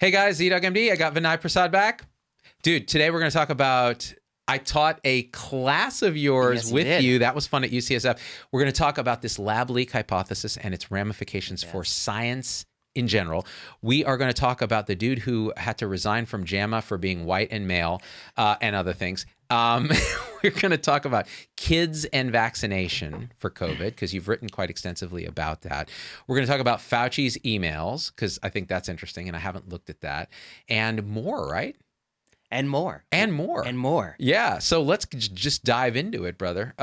Hey guys, ZDoug MD. I got Vinay Prasad back. Dude, today we're going to talk about, I taught a class of yours with you. That was fun at UCSF. We're going to talk about this lab leak hypothesis and its ramifications for science in general. We are going to talk about the dude who had to resign from JAMA for being white and male and other things. We're going to talk about kids and vaccination for COVID, because you've written quite extensively about that. We're going to talk about Fauci's emails, because I think that's interesting, and I haven't looked at that. And more, right? And more. And more. And more. Yeah. So let's just dive into it, brother.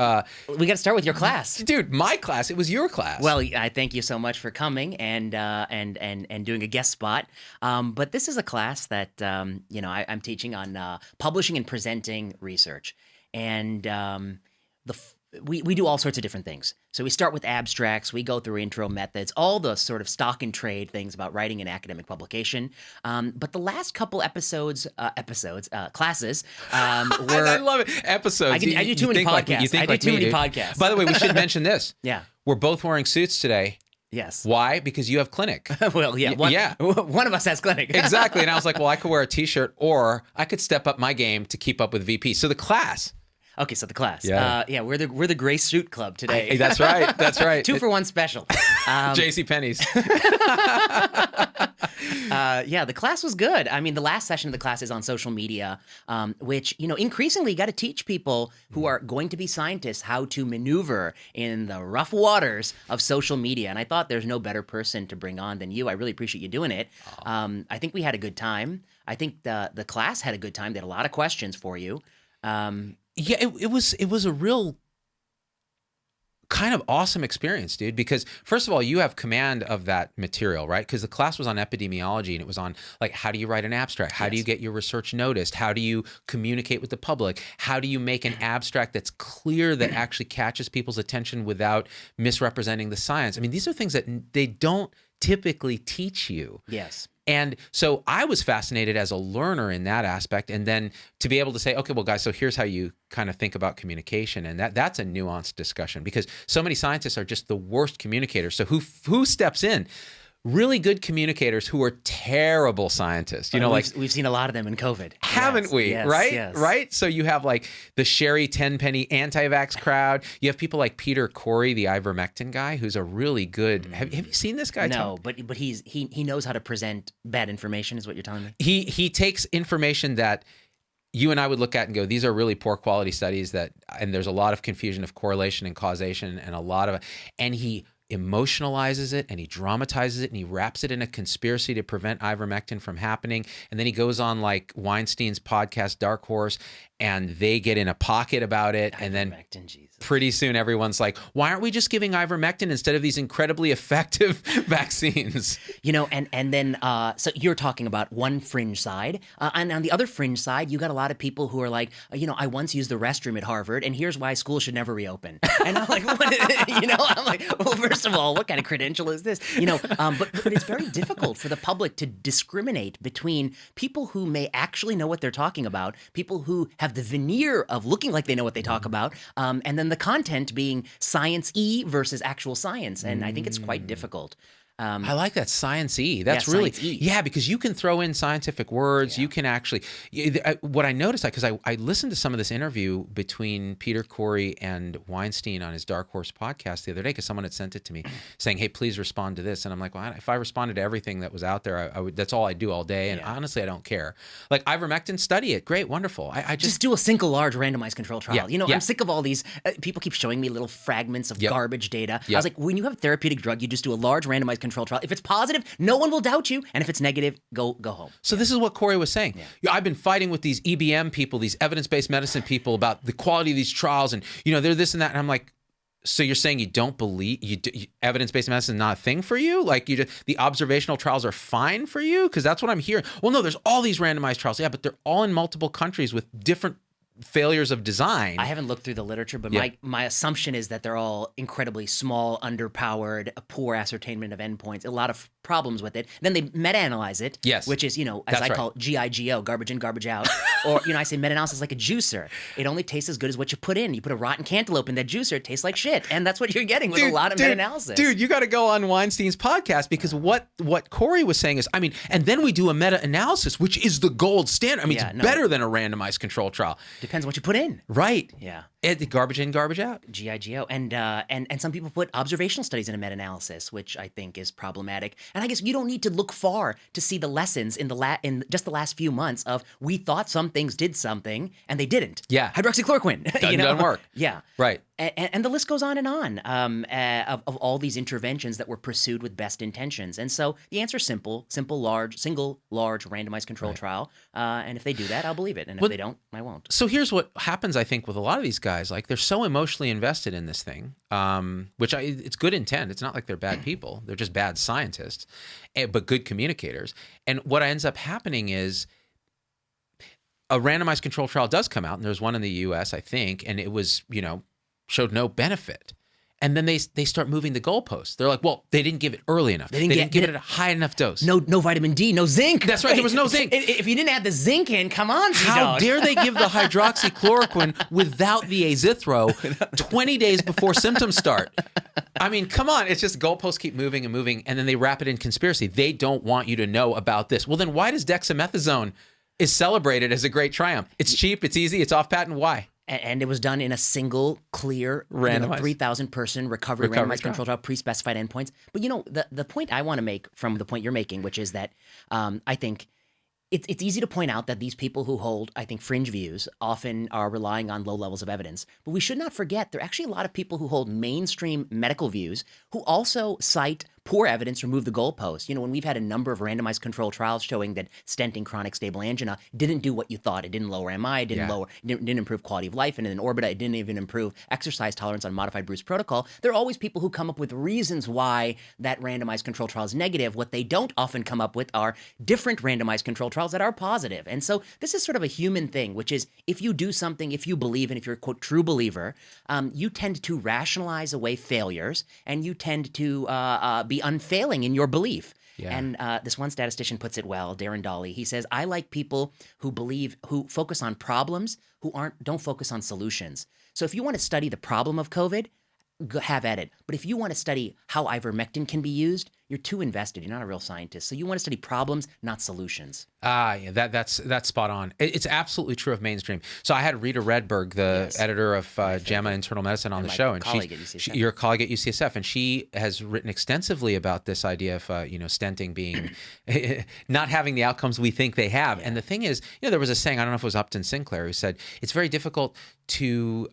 We got to start with your class. Dude, my class. It was your class. Well, I thank you so much for coming and doing a guest spot. But this is a class that, I'm teaching on publishing and presenting research. And we do all sorts of different things. So we start with abstracts, we go through intro methods, all the sort of stock and trade things about writing an academic publication. But the last couple classes were... I love it. Episodes. I do too many podcasts. By the way, we should mention this. Yeah. We're both wearing suits today. Yes. Why? Because you have clinic. Well, yeah. One of us has clinic. Exactly. And I was like, well, I could wear a t-shirt, or I could step up my game to keep up with VP. So the class... Okay, so the class. Yeah. We're the gray suit club today. That's right. That's right. 2 for 1 special. JCPenney's. The class was good. I mean, the last session of the class is on social media, which, increasingly you got to teach people who are going to be scientists how to maneuver in the rough waters of social media. And I thought there's no better person to bring on than you. I really appreciate you doing it. I think we had a good time. I think the class had a good time. They had a lot of questions for you. It was a real kind of awesome experience, dude, because first of all, you have command of that material, right? Because the class was on epidemiology, and it was on, like, how do you write an abstract? How do you get your research noticed? How do you communicate with the public? How do you make an abstract that's clear, that actually catches people's attention without misrepresenting the science? I mean, these are things that they don't typically teach you. Yes. And so I was fascinated as a learner in that aspect. And then to be able to say, okay, well, guys, so here's how you kind of think about communication. And that's a nuanced discussion, because so many scientists are just the worst communicators. So who steps in? Really good communicators who are terrible scientists. We've seen a lot of them in COVID. Haven't we? Yes, right? Yes. Right? So you have like the Sherry Tenpenny anti-vax crowd. You have people like Peter Corey, the Ivermectin guy, who's a really good... Have you seen this guy? No, but he knows how to present bad information, is what you're telling me? He takes information that you and I would look at and go, these are really poor quality studies and there's a lot of confusion of correlation and causation and he emotionalizes it, and he dramatizes it, and he wraps it in a conspiracy to prevent ivermectin from happening. And then he goes on like Weinstein's podcast, Dark Horse, and they get in a pocket about it. And then pretty soon everyone's like, why aren't we just giving ivermectin instead of these incredibly effective vaccines? And then so you're talking about one fringe side. And on the other fringe side, you got a lot of people who are like, I once used the restroom at Harvard, and here's why school should never reopen. And I'm like, I'm like, well, first of all, what kind of credential is this? But it's very difficult for the public to discriminate between people who may actually know what they're talking about, people who have the veneer of looking like they know what they talk about, and then the content being science-y versus actual science. And I think it's quite difficult. I like that, science-y. That's really, science-y. Because you can throw in scientific words. You can actually, what I noticed, because I listened to some of this interview between Peter Corey and Weinstein on his Dark Horse podcast the other day, because someone had sent it to me saying, hey, please respond to this. And I'm like, well, if I responded to everything that was out there, I would, that's all I do all day. And honestly, I don't care. Like ivermectin, study it. Great, wonderful. I just do a single large randomized control trial. I'm sick of all these, people keep showing me little fragments of garbage data. I was like, when you have a therapeutic drug, you just do a large randomized control trial. If it's positive, no one will doubt you. And if it's negative, go home. So this is what Corey was saying. I've been fighting with these EBM people, these evidence-based medicine people, about the quality of these trials, and they're this and that. And I'm like, so you're saying you don't believe evidence-based medicine is not a thing for you? Like the observational trials are fine for you? Because that's what I'm hearing. Well, no, there's all these randomized trials. Yeah, but they're all in multiple countries with different failures of design. I haven't looked through the literature, but Yeah. my assumption is that they're all incredibly small, underpowered, poor ascertainment of endpoints, a lot of problems with it. Then they meta-analyze it, Yes. which is, as That's I right. call it, GIGO, garbage in, garbage out. Or, I say meta-analysis like a juicer. It only tastes as good as what you put in. You put a rotten cantaloupe in that juicer, it tastes like shit. And that's what you're getting with a lot of meta-analysis. Dude, you got to go on Weinstein's podcast, because what Corey was saying is, and then we do a meta-analysis, which is the gold standard. It's better than a randomized control trial. Depends what you put in. Right. Yeah. Garbage in, garbage out. GIGO. And some people put observational studies in a meta-analysis, which I think is problematic. And I guess you don't need to look far to see the lessons in just the last few months of we thought some things did something and they didn't. Yeah. Hydroxychloroquine. Doesn't work. Yeah. Right. And the list goes on and on of all these interventions that were pursued with best intentions. And so the answer is single, large, randomized control trial. And if they do that, I'll believe it. And if they don't, I won't. So here's what happens, I think, with a lot of these guys. Like, they're so emotionally invested in this thing, it's good intent. It's not like they're bad people. They're just bad scientists, but good communicators. And what ends up happening is a randomized control trial does come out, and there's one in the U.S., I think, and it was, showed no benefit. And then they start moving the goalposts. They're like, well, they didn't give it early enough. They didn't give it a high enough dose. No vitamin D, no zinc. That's right. There was no zinc. If you didn't add the zinc in, come on, How dare they give the hydroxychloroquine without the azithro 20 days before symptoms start? Come on. It's just goalposts keep moving and moving, and then they wrap it in conspiracy. They don't want you to know about this. Well, then why does dexamethasone is celebrated as a great triumph? It's cheap, it's easy, it's off patent. Why? And it was done in a single, clear, 3,000-person recovery randomized control trial, pre-specified endpoints. But the point I want to make from the point you're making, which is that I think it's easy to point out that these people who hold, I think, fringe views often are relying on low levels of evidence. But we should not forget there are actually a lot of people who hold mainstream medical views who also cite poor evidence, remove the goalpost. When we've had a number of randomized control trials showing that stenting chronic stable angina didn't do what you thought. It didn't lower MI, it didn't improve quality of life, and in Orbita, it didn't even improve exercise tolerance on modified Bruce protocol. There are always people who come up with reasons why that randomized control trial is negative. What they don't often come up with are different randomized control trials that are positive. And so this is sort of a human thing, which is if you do something, if you believe, and if you're a, quote, true believer, you tend to rationalize away failures, and you tend to be unfailing in your belief. Yeah. And this one statistician puts it well, Darren Dawley. He says, I like people who focus on problems, don't focus on solutions. So if you want to study the problem of COVID, have at it. But if you want to study how ivermectin can be used, you're too invested. You're not a real scientist. So you want to study problems, not solutions. Yeah, that's spot on. It's absolutely true of mainstream. So I had Rita Redberg, the editor of JAMA Internal Medicine, on the show, and your colleague at UCSF, and she has written extensively about this idea of stenting being not having the outcomes we think they have. Yeah. And the thing is, there was a saying, I don't know if it was Upton Sinclair, who said it's very difficult to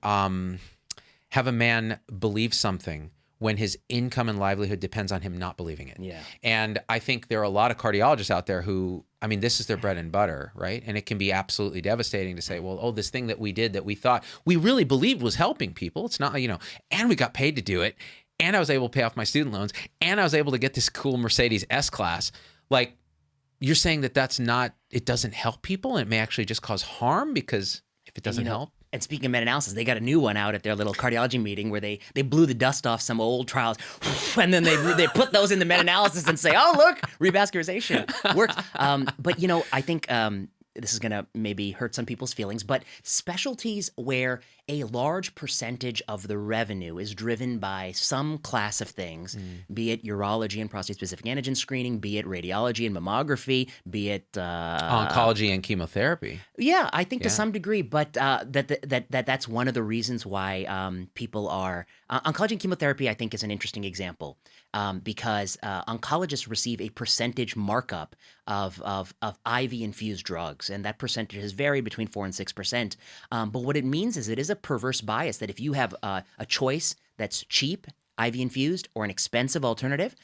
have a man believe something when his income and livelihood depends on him not believing it. Yeah. And I think there are a lot of cardiologists out there who, this is their bread and butter, right? And it can be absolutely devastating to say, well, this thing that we did that we thought we really believed was helping people, it's not, and we got paid to do it, and I was able to pay off my student loans, and I was able to get this cool Mercedes S-Class. Like, you're saying that it doesn't help people, and it may actually just cause harm because if it doesn't help. And speaking of meta-analysis, they got a new one out at their little cardiology meeting where they blew the dust off some old trials, and then they put those in the meta-analysis and say, oh, look, revascularization works. But, I think this is going to maybe hurt some people's feelings, but specialties where a large percentage of the revenue is driven by some class of things, be it urology and prostate-specific antigen screening, be it radiology and mammography, be it oncology and chemotherapy. Yeah, I think to some degree, but that's one of the reasons why people are oncology and chemotherapy. I think is an interesting example because oncologists receive a percentage markup of IV infused drugs, and that percentage has varied between 4% and 6%. But what it means is it is a perverse bias that if you have a choice that's cheap, IV infused, or an expensive alternative,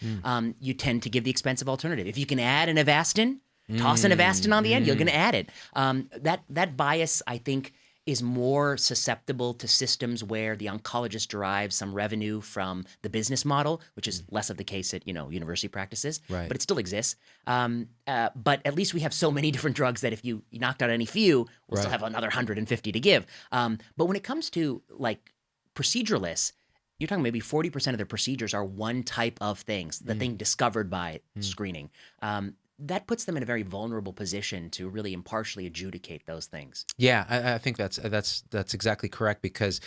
you tend to give the expensive alternative. If you can add an Avastin, toss an Avastin on the end, you're going to add it. That bias, I think, is more susceptible to systems where the oncologist derives some revenue from the business model, which is less of the case at university practices, Right. but it still exists. But at least we have so many different drugs that if you knocked out any few, we'll still have another 150 to give. But when it comes to like proceduralists, you're talking maybe 40% of their procedures are one type of things, the thing discovered by screening. That puts them in a very vulnerable position to really impartially adjudicate those things. Yeah, I think that's exactly correct, because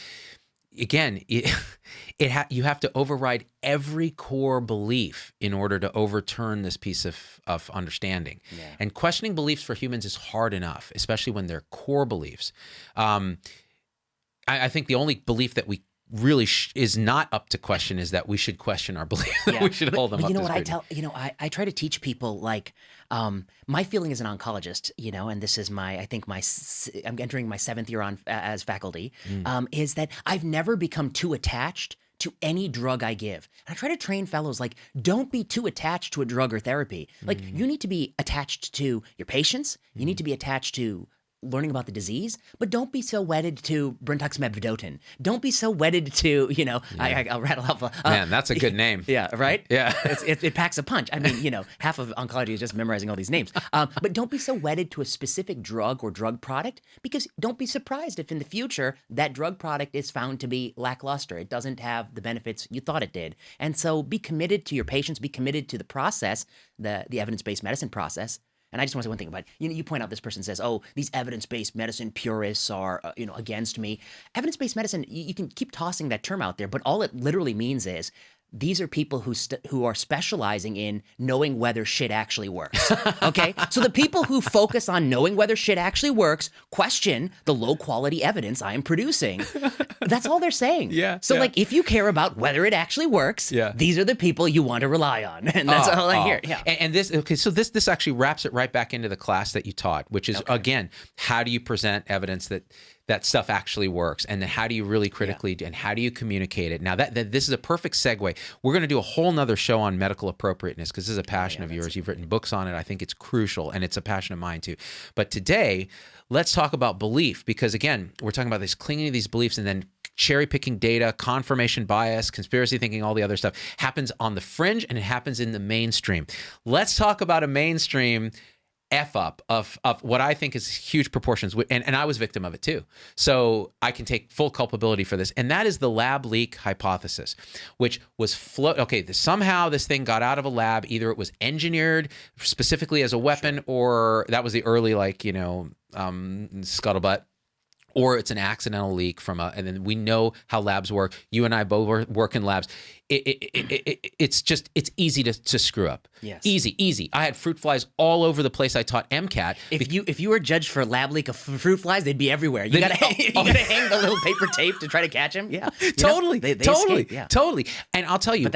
again, you have to override every core belief in order to overturn this piece of understanding. Yeah. And questioning beliefs for humans is hard enough, especially when they're core beliefs. I think the only belief that we really is not up to question is that we should question our belief. We should hold them up. But you know to what scrutiny. I try to teach people, like, my feeling as an oncologist, and this is I'm entering my 7th year on as faculty, is that I've never become too attached to any drug I give. And I try to train fellows, like, don't be too attached to a drug or therapy. Like, you need to be attached to your patients. You need to be attached to learning about the disease, but don't be so wedded to brentuximab vedotin. Don't be so wedded to, I'll rattle off. Man, that's a good name. Yeah, right? Yeah. It packs a punch. I mean, half of oncology is just memorizing all these names. But don't be so wedded to a specific drug or drug product, because don't be surprised if in the future that drug product is found to be lackluster. It doesn't have the benefits you thought it did. And so be committed to your patients, be committed to the process, the evidence-based medicine process. And I just want to say one thing about, you point out this person says, oh, these evidence-based medicine purists are, against me. Evidence-based medicine, you can keep tossing that term out there, but all it literally means is these are people who are specializing in knowing whether shit actually works. Okay? So the people who focus on knowing whether shit actually works question the low-quality evidence I am producing. That's all they're saying. Yeah. So, like, if you care about whether it actually works, these are the people you want to rely on. And that's all I hear. Yeah. And this actually wraps it right back into the class that you taught, which is, again, how do you present evidence that stuff actually works, and then how do you really critically and how do you communicate it? Now that this is a perfect segue. We're going to do a whole nother show on medical appropriateness, because this is a passion of yours. You've written books on it. I think it's crucial, and it's a passion of mine too. But today, let's talk about belief, because again, we're talking about this clinging to these beliefs and then cherry picking data, confirmation bias, conspiracy thinking, all the other stuff happens on the fringe and it happens in the mainstream. Let's talk about a mainstream F-up of what I think is huge proportions, and I was victim of it too. So I can take full culpability for this, and that is the lab leak hypothesis, which was somehow this thing got out of a lab. Either it was engineered specifically as a weapon, or that was the early scuttlebutt, or it's an accidental leak and then we know how labs work. You and I both work in labs. It's easy to screw up. Yes. Easy. I had fruit flies all over the place. I taught MCAT. If you were judged for lab leak of fruit flies, they'd be everywhere. You gotta hang the little paper tape to try to catch them. Yeah, totally. They totally. escape, yeah. Totally. And I'll tell you,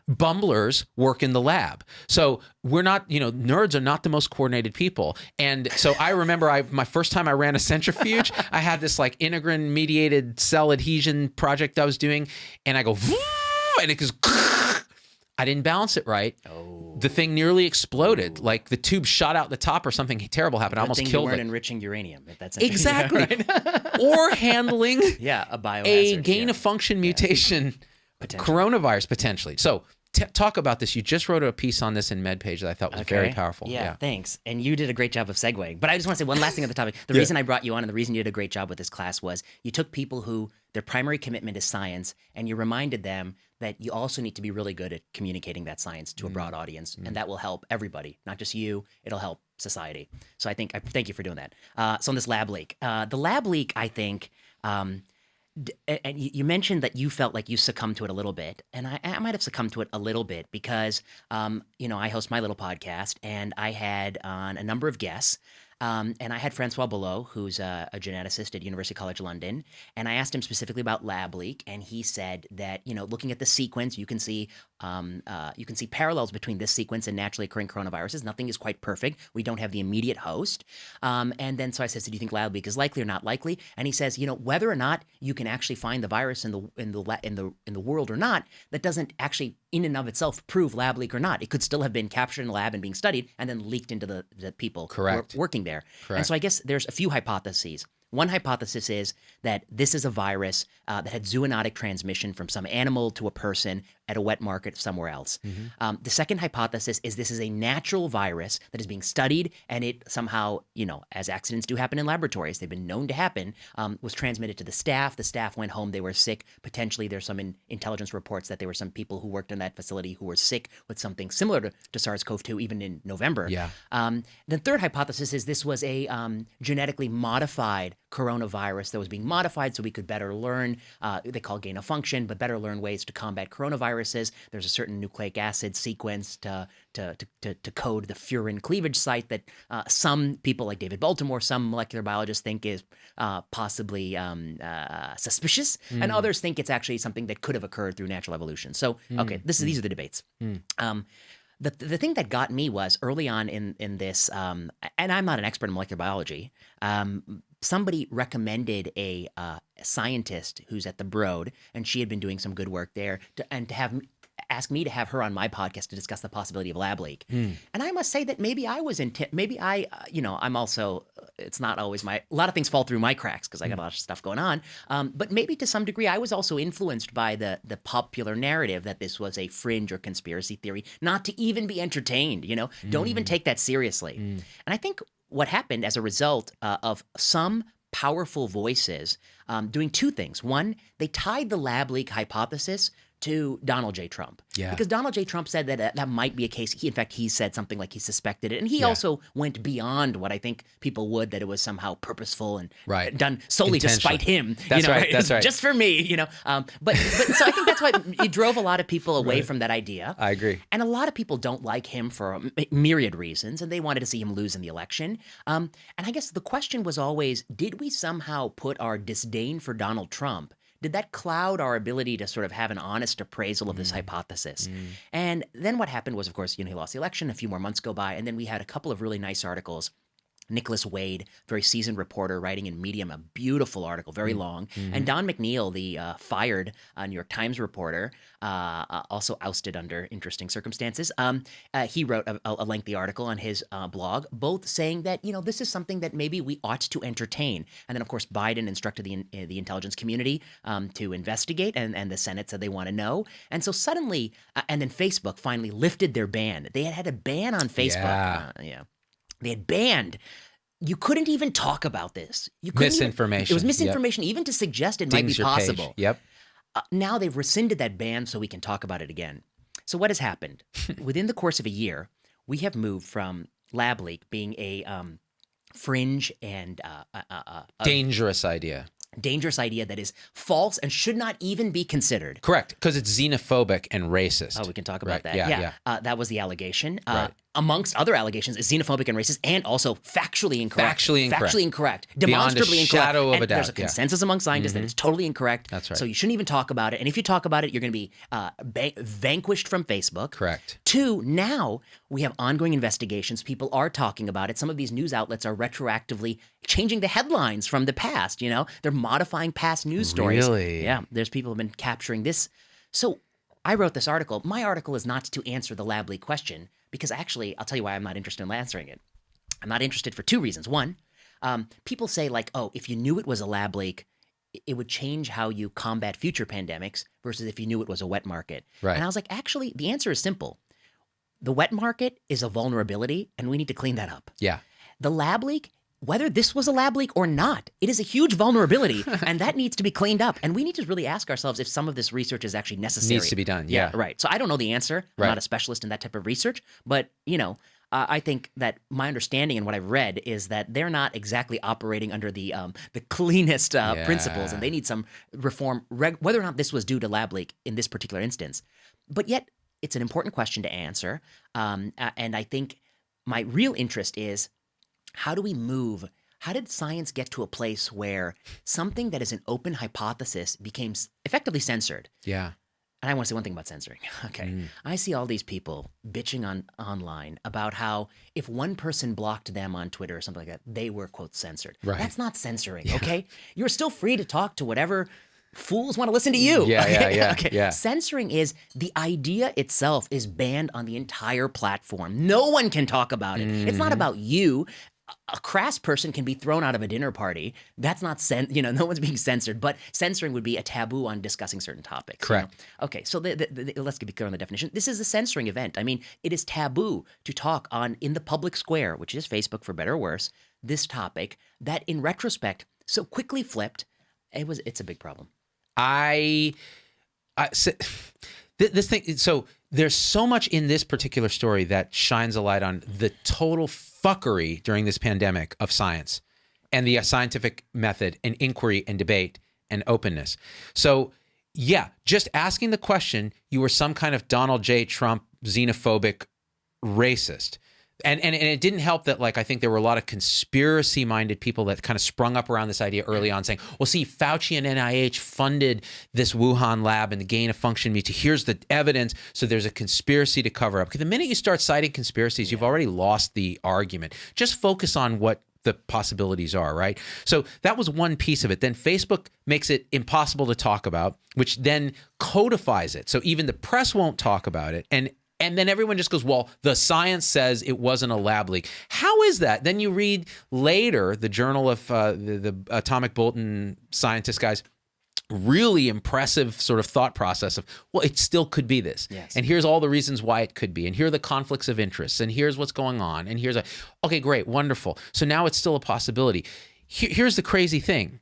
bumblers work in the lab. So we're not, nerds are not the most coordinated people. And so I remember my first time I ran a centrifuge, I had this like integrin mediated cell adhesion project I was doing, and I go, and it goes, I didn't balance it right. Oh. The thing nearly exploded. Like the tube shot out the top, or something terrible happened. I almost killed it. You weren't enriching uranium. If that's exactly. Right? Or handling a biohazard, gain of function mutation coronavirus potentially. So talk about this. You just wrote a piece on this in MedPage that I thought was very powerful. Yeah, thanks. And you did a great job of segueing. But I just want to say one last thing on the topic. The reason I brought you on and the reason you did a great job with this class was you took people who their primary commitment is science, and you reminded them that you also need to be really good at communicating that science to a broad audience, and that will help everybody, not just you. It'll help society. So I thank you for doing that. So on this lab leak, the lab leak, I think, and you mentioned that you felt like you succumbed to it a little bit, and I might have succumbed to it a little bit because, I host my little podcast, and I had on a number of guests. And I had Francois Below, who's a geneticist at University College London, and I asked him specifically about lab leak, and he said that looking at the sequence, you can see parallels between this sequence and naturally occurring coronaviruses. Nothing is quite perfect. We don't have the immediate host. And then so I said, so do you think lab leak is likely or not likely? And he says, whether or not you can actually find the virus in the world or not, that doesn't actually in and of itself prove lab leak or not. It could still have been captured in a lab and being studied and then leaked into the people Correct. working there. Correct. And so I guess there's a few hypotheses. One hypothesis is that this is a virus that had zoonotic transmission from some animal to a person at a wet market somewhere else. The second hypothesis is this is a natural virus that is being studied, and it somehow, as accidents do happen in laboratories, they've been known to happen, was transmitted to the staff. The staff went home, they were sick. Potentially there's some intelligence reports that there were some people who worked in that facility who were sick with something similar to SARS-CoV-2 even in November. Yeah. The third hypothesis is this was a genetically modified coronavirus that was being modified so we could better learn, they call gain of function, but better learn ways to combat coronaviruses. There's a certain nucleic acid sequence to code the furin cleavage site that some people like David Baltimore, some molecular biologists think is possibly suspicious, and others think it's actually something that could have occurred through natural evolution. So, okay, these are the debates. The thing that got me was early on in this, and I'm not an expert in molecular biology, somebody recommended a scientist who's at the Broad, and she had been doing some good work there, ask me to have her on my podcast to discuss the possibility of lab leak. And I must say that maybe I'm also, it's not always a lot of things fall through my cracks because I got a lot of stuff going on. But maybe to some degree, I was also influenced by the popular narrative that this was a fringe or conspiracy theory, not to even be entertained, Don't even take that seriously. And I think what happened as a result of some powerful voices doing two things. One, they tied the lab leak hypothesis to Donald J. Trump. Yeah. Because Donald J. Trump said that might be a case. He said something like he suspected it. And he also went beyond what I think people would, that it was somehow purposeful and done solely to spite him. That's right. That's right. Just for me, But so I think that's why it drove a lot of people away from that idea. I agree. And a lot of people don't like him for myriad reasons, and they wanted to see him lose in the election. And I guess the question was always, did we somehow put our disdain for Donald Trump, did that cloud our ability to sort of have an honest appraisal of this hypothesis? And then what happened was, of course, he lost the election. A few more months go by, and then we had a couple of really nice articles. Nicholas Wade, very seasoned reporter, writing in Medium, a beautiful article, very long. And Don McNeil, the fired New York Times reporter, also ousted under interesting circumstances, he wrote a lengthy article on his blog, both saying that, this is something that maybe we ought to entertain. And then, of course, Biden instructed the intelligence community to investigate, and the Senate said they want to know. And so suddenly, and then Facebook finally lifted their ban. They had a ban on Facebook. They had banned. You couldn't even talk about this. Misinformation. It was misinformation, even to suggest it might be possible. Page. Yep. Now they've rescinded that ban so we can talk about it again. So what has happened? Within the course of a year, we have moved from lab leak being a fringe and dangerous idea that is false and should not even be considered. Correct, because it's xenophobic and racist. Oh, we can talk about that. Yeah. That was the allegation. Amongst other allegations, is xenophobic and racist, and also factually incorrect. Factually incorrect. Demonstrably incorrect. Beyond a shadow of a doubt. There's a consensus among scientists that it's totally incorrect. That's right. So you shouldn't even talk about it. And if you talk about it, you're going to be vanquished from Facebook. Correct. 2, now we have ongoing investigations. People are talking about it. Some of these news outlets are retroactively changing the headlines from the past. They're modifying past news stories. Really? Yeah. There's people who have been capturing this. So I wrote this article. My article is not to answer the lab leak question, because actually, I'll tell you why I'm not interested in answering it. I'm not interested for 2 reasons. One, people say if you knew it was a lab leak, it would change how you combat future pandemics versus if you knew it was a wet market. Right. And I was like, actually, the answer is simple. The wet market is a vulnerability, and we need to clean that up. Yeah. The lab leak, whether this was a lab leak or not, it is a huge vulnerability, and that needs to be cleaned up. And we need to really ask ourselves if some of this research is actually necessary. Needs to be done, yeah. Right. So I don't know the answer. I'm not a specialist in that type of research, but, I think that my understanding and what I've read is that they're not exactly operating under the cleanest principles, and they need some reform, whether or not this was due to lab leak in this particular instance. But yet, it's an important question to answer, and I think my real interest is, how did science get to a place where something that is an open hypothesis became effectively censored? Yeah. And I want to say one thing about censoring. Okay. I see all these people bitching online about how if one person blocked them on Twitter or something like that, they were, quote, censored. Right. That's not censoring, okay? You're still free to talk to whatever fools want to listen to you. Yeah. Censoring is the idea itself is banned on the entire platform. No one can talk about it. It's not about you. a crass person can be thrown out of a dinner party. That's not no one's being censored, but censoring would be a taboo on discussing certain topics. Correct. Okay, so let's be clear on the definition. This is a censoring event. I mean, it is taboo to talk in the public square, which is Facebook for better or worse, this topic that in retrospect so quickly flipped. It's a big problem. This thing, so there's so much in this particular story that shines a light on the total fuckery during this pandemic of science and the scientific method and inquiry and debate and openness. So yeah, just asking the question, you were some kind of Donald J. Trump xenophobic racist. And it didn't help that, like, I think there were a lot of conspiracy-minded people that kind of sprung up around this idea early on saying, well, see, Fauci and NIH funded this Wuhan lab and the gain-of-function mutation. Here's the evidence. So there's a conspiracy to cover up. Because the minute you start citing conspiracies, you've already lost the argument. Just focus on what the possibilities are, right? So that was one piece of it. Then Facebook makes it impossible to talk about, which then codifies it. So even the press won't talk about it. And then everyone just goes, well, the science says it wasn't a lab leak. How is that? Then you read later the Journal of the Atomic Bulletin scientist guys, really impressive sort of thought process of, well, it still could be this. Yes. And here's all the reasons why it could be. And here are the conflicts of interest. And here's what's going on. And okay, great, wonderful. So now it's still a possibility. Here's the crazy thing.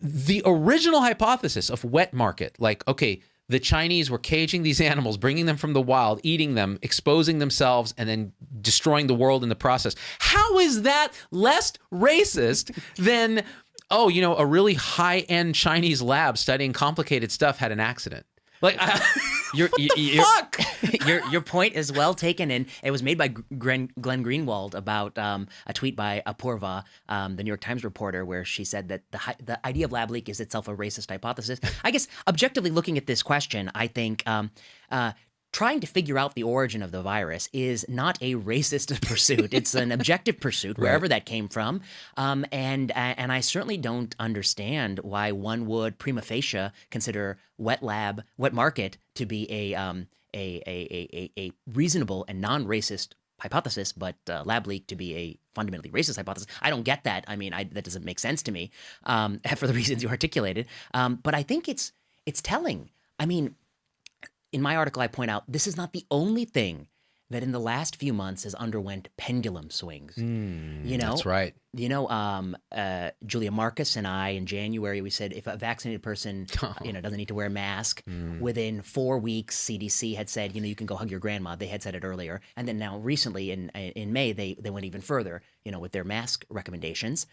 The original hypothesis of wet market, like, okay, the Chinese were caging these animals, bringing them from the wild, eating them, exposing themselves, and then destroying the world in the process. How is that less racist than, a really high-end Chinese lab studying complicated stuff had an accident? Like, fuck? Your point is well taken, and it was made by Glenn Greenwald about a tweet by Apurva, the New York Times reporter, where she said that the idea of lab leak is itself a racist hypothesis. I guess objectively looking at this question, I think trying to figure out the origin of the virus is not a racist pursuit. It's an objective pursuit, wherever that came from. And I certainly don't understand why one would prima facie consider wet market to be a reasonable and non-racist hypothesis, but lab leak to be a fundamentally racist hypothesis. I don't get that. I mean, that doesn't make sense to me for the reasons you articulated. But I think it's telling. I mean, in my article, I point out this is not the only thing that in the last few months has underwent pendulum swings. That's right. Julia Marcus and I in January, we said if a vaccinated person, doesn't need to wear a mask, within 4 weeks, CDC had said, you can go hug your grandma. They had said it earlier. And then now recently in May, they went even further, with their mask recommendations.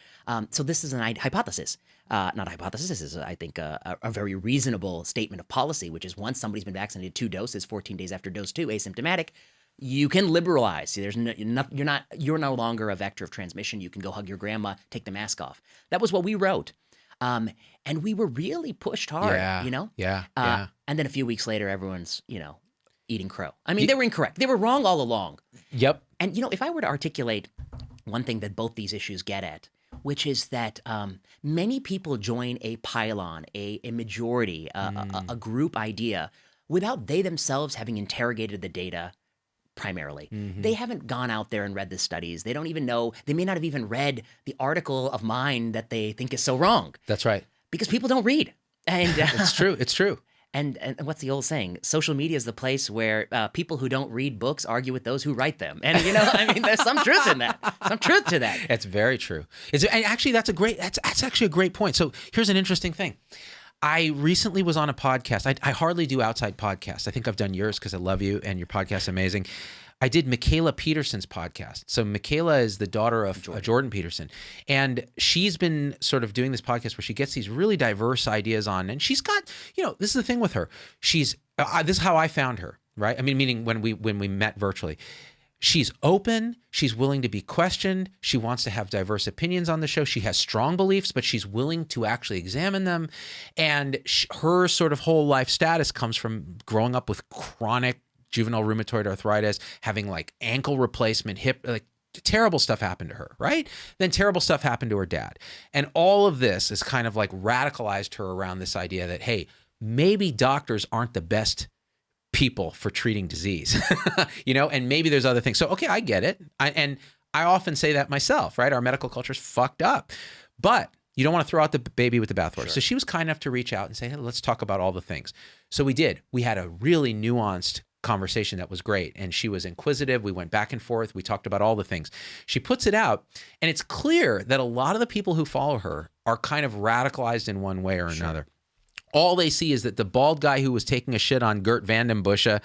So this is an hypothesis. Not a hypothesis. This is, I think, a very reasonable statement of policy, which is once somebody's been vaccinated 2 doses, 14 days after dose 2, asymptomatic, you can liberalize. You're no longer a vector of transmission. You can go hug your grandma, take the mask off. That was what we wrote. And we were really pushed hard, Yeah. And then a few weeks later, everyone's, eating crow. I mean, they were incorrect. They were wrong all along. Yep. And, if I were to articulate one thing that both these issues get at, which is that many people join a pylon, a majority, a group idea, without they themselves having interrogated the data primarily. They haven't gone out there and read the studies. They don't even know. They may not have even read the article of mine that they think is so wrong. That's right. Because people don't read. And It's true. It's true. And what's the old saying? Social media is the place where people who don't read books argue with those who write them. And there's some truth in that. Some truth to that. It's very true. And actually, that's actually a great point. So here's an interesting thing. I recently was on a podcast. I hardly do outside podcasts. I think I've done yours because I love you and your podcast's amazing. I did Mikhaila Peterson's podcast. So Mikhaila is the daughter of Jordan Peterson. And she's been sort of doing this podcast where she gets these really diverse ideas on. And she's got, this is the thing with her. This is how I found her, right? I mean, meaning when we met virtually. She's open. She's willing to be questioned. She wants to have diverse opinions on the show. She has strong beliefs, but she's willing to actually examine them. And her sort of whole life status comes from growing up with chronic juvenile rheumatoid arthritis, having like ankle replacement, hip, like terrible stuff happened to her, right? Then terrible stuff happened to her dad. And all of this is kind of like radicalized her around this idea that, hey, maybe doctors aren't the best people for treating disease, and maybe there's other things. So, okay, I get it. And I often say that myself, right? Our medical culture is fucked up. But you don't want to throw out the baby with the bathwater. Sure. So she was kind enough to reach out and say, hey, let's talk about all the things. So we did. We had a really nuanced conversation that was great. And she was inquisitive. We went back and forth. We talked about all the things. She puts it out, and it's clear that a lot of the people who follow her are kind of radicalized in one way or another. All they see is that the bald guy who was taking a shit on Gert Vandenbusche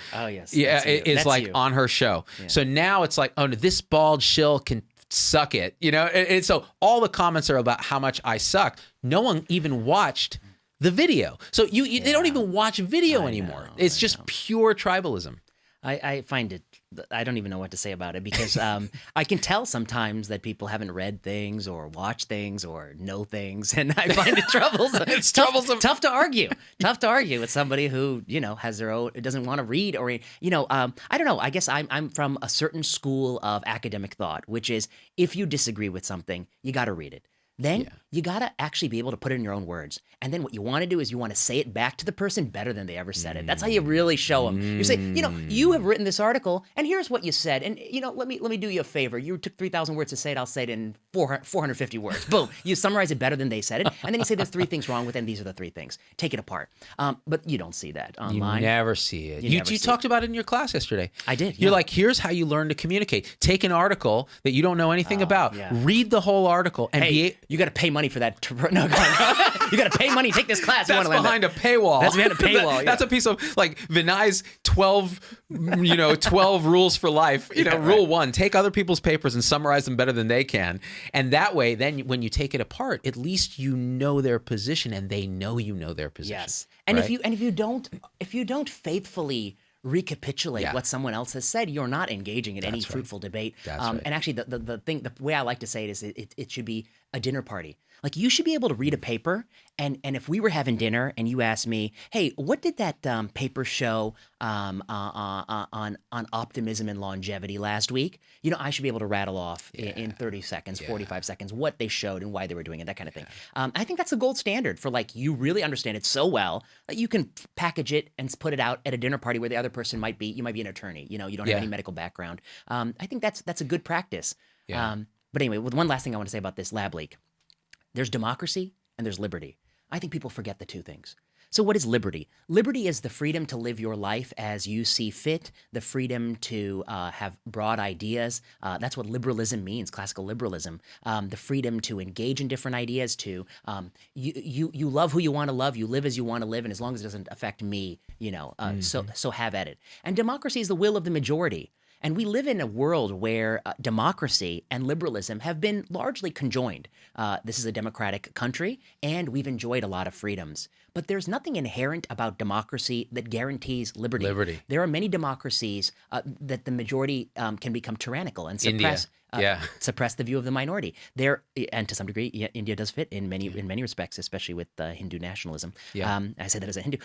is like on her show. Yeah. So now it's like, oh, this bald shill can suck it, and so all the comments are about how much I suck. No one even watched the video. So they don't even watch video anymore. It's just pure tribalism. I find it, I don't even know what to say about it, because I can tell sometimes that people haven't read things or watched things or know things, and I find it troublesome. It's troublesome. Tough to argue. Tough to argue with somebody who, has their own, doesn't want to read, or, I don't know. I guess I'm from a certain school of academic thought, which is if you disagree with something, you got to read it. Then you got to actually be able to put it in your own words. And then what you want to do is you want to say it back to the person better than they ever said it. That's how you really show them. You say, you have written this article, and here's what you said. And, let me do you a favor. You took 3,000 words to say it. I'll say it in 450 words. Boom. You summarize it better than they said it. And then you say there's 3 things wrong with it, and these are the 3 things. Take it apart. But you don't see that online. You never see it. You talked about it in your class yesterday. I did. You're like, here's how you learn to communicate. Take an article that you don't know anything about. Yeah. Read the whole article. And you got to pay money for that. No, you got to pay money. Take this class. That's behind a paywall. That's behind a paywall. That's a piece of like Vinay's 12 rules for life. Rule 1: take other people's papers and summarize them better than they can. And that way, then when you take it apart, at least you know their position, and they know you know their position. Yes. And right? if you don't faithfully recapitulate what someone else has said, you're not engaging in any fruitful debate. And actually, the way I like to say it is it should be a dinner party. Like, you should be able to read a paper, and if we were having dinner and you asked me, hey, what did that paper show on optimism and longevity last week? I should be able to rattle off in 30 seconds, 45 seconds, what they showed and why they were doing it, that kind of thing. I think that's the gold standard for, like, you really understand it so well that you can package it and put it out at a dinner party where the other person might be an attorney, you don't have any medical background. I think that's a good practice. Yeah. But anyway, one last thing I want to say about this lab leak. There's democracy and there's liberty. I think people forget the 2 things. So what is liberty? Liberty is the freedom to live your life as you see fit, the freedom to have broad ideas. That's what liberalism means, classical liberalism. The freedom to engage in different ideas, to you love who you want to love, you live as you want to live, and as long as it doesn't affect me, so have at it. And democracy is the will of the majority. And we live in a world where democracy and liberalism have been largely conjoined. This is a democratic country, and we've enjoyed a lot of freedoms. But there's nothing inherent about democracy that guarantees liberty. There are many democracies that the majority can become tyrannical and suppress the view of the minority. And to some degree, India does fit in many respects, especially with Hindu nationalism. Yeah. I say that as a Hindu.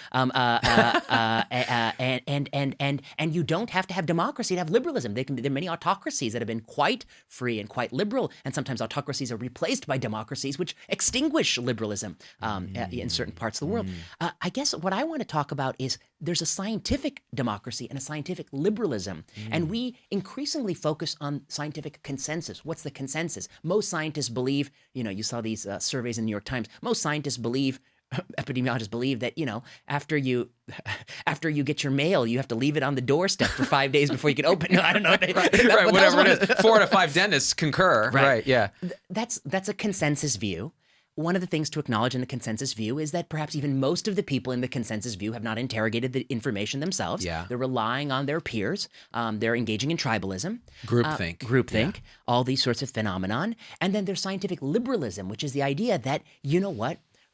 And you don't have to have democracy to have liberalism. There are many autocracies that have been quite free and quite liberal, and sometimes autocracies are replaced by democracies which extinguish liberalism in certain parts of the world. I guess what I want to talk about is there's a scientific democracy and a scientific liberalism, and we increasingly focus on scientific consensus. What's the consensus? Most scientists believe, you saw these surveys in the New York Times, most scientists believe, epidemiologists believe that, after you get your mail, you have to leave it on the doorstep for 5 days before you can open it. No, I don't know. Right, whatever it is. 4 out of 5 dentists concur. Right, yeah. That's a consensus view. One of the things to acknowledge in the consensus view is that perhaps even most of the people in the consensus view have not interrogated the information themselves. Yeah. They're relying on their peers. They're engaging in tribalism. Groupthink, all these sorts of phenomenon. And then there's scientific liberalism, which is the idea that,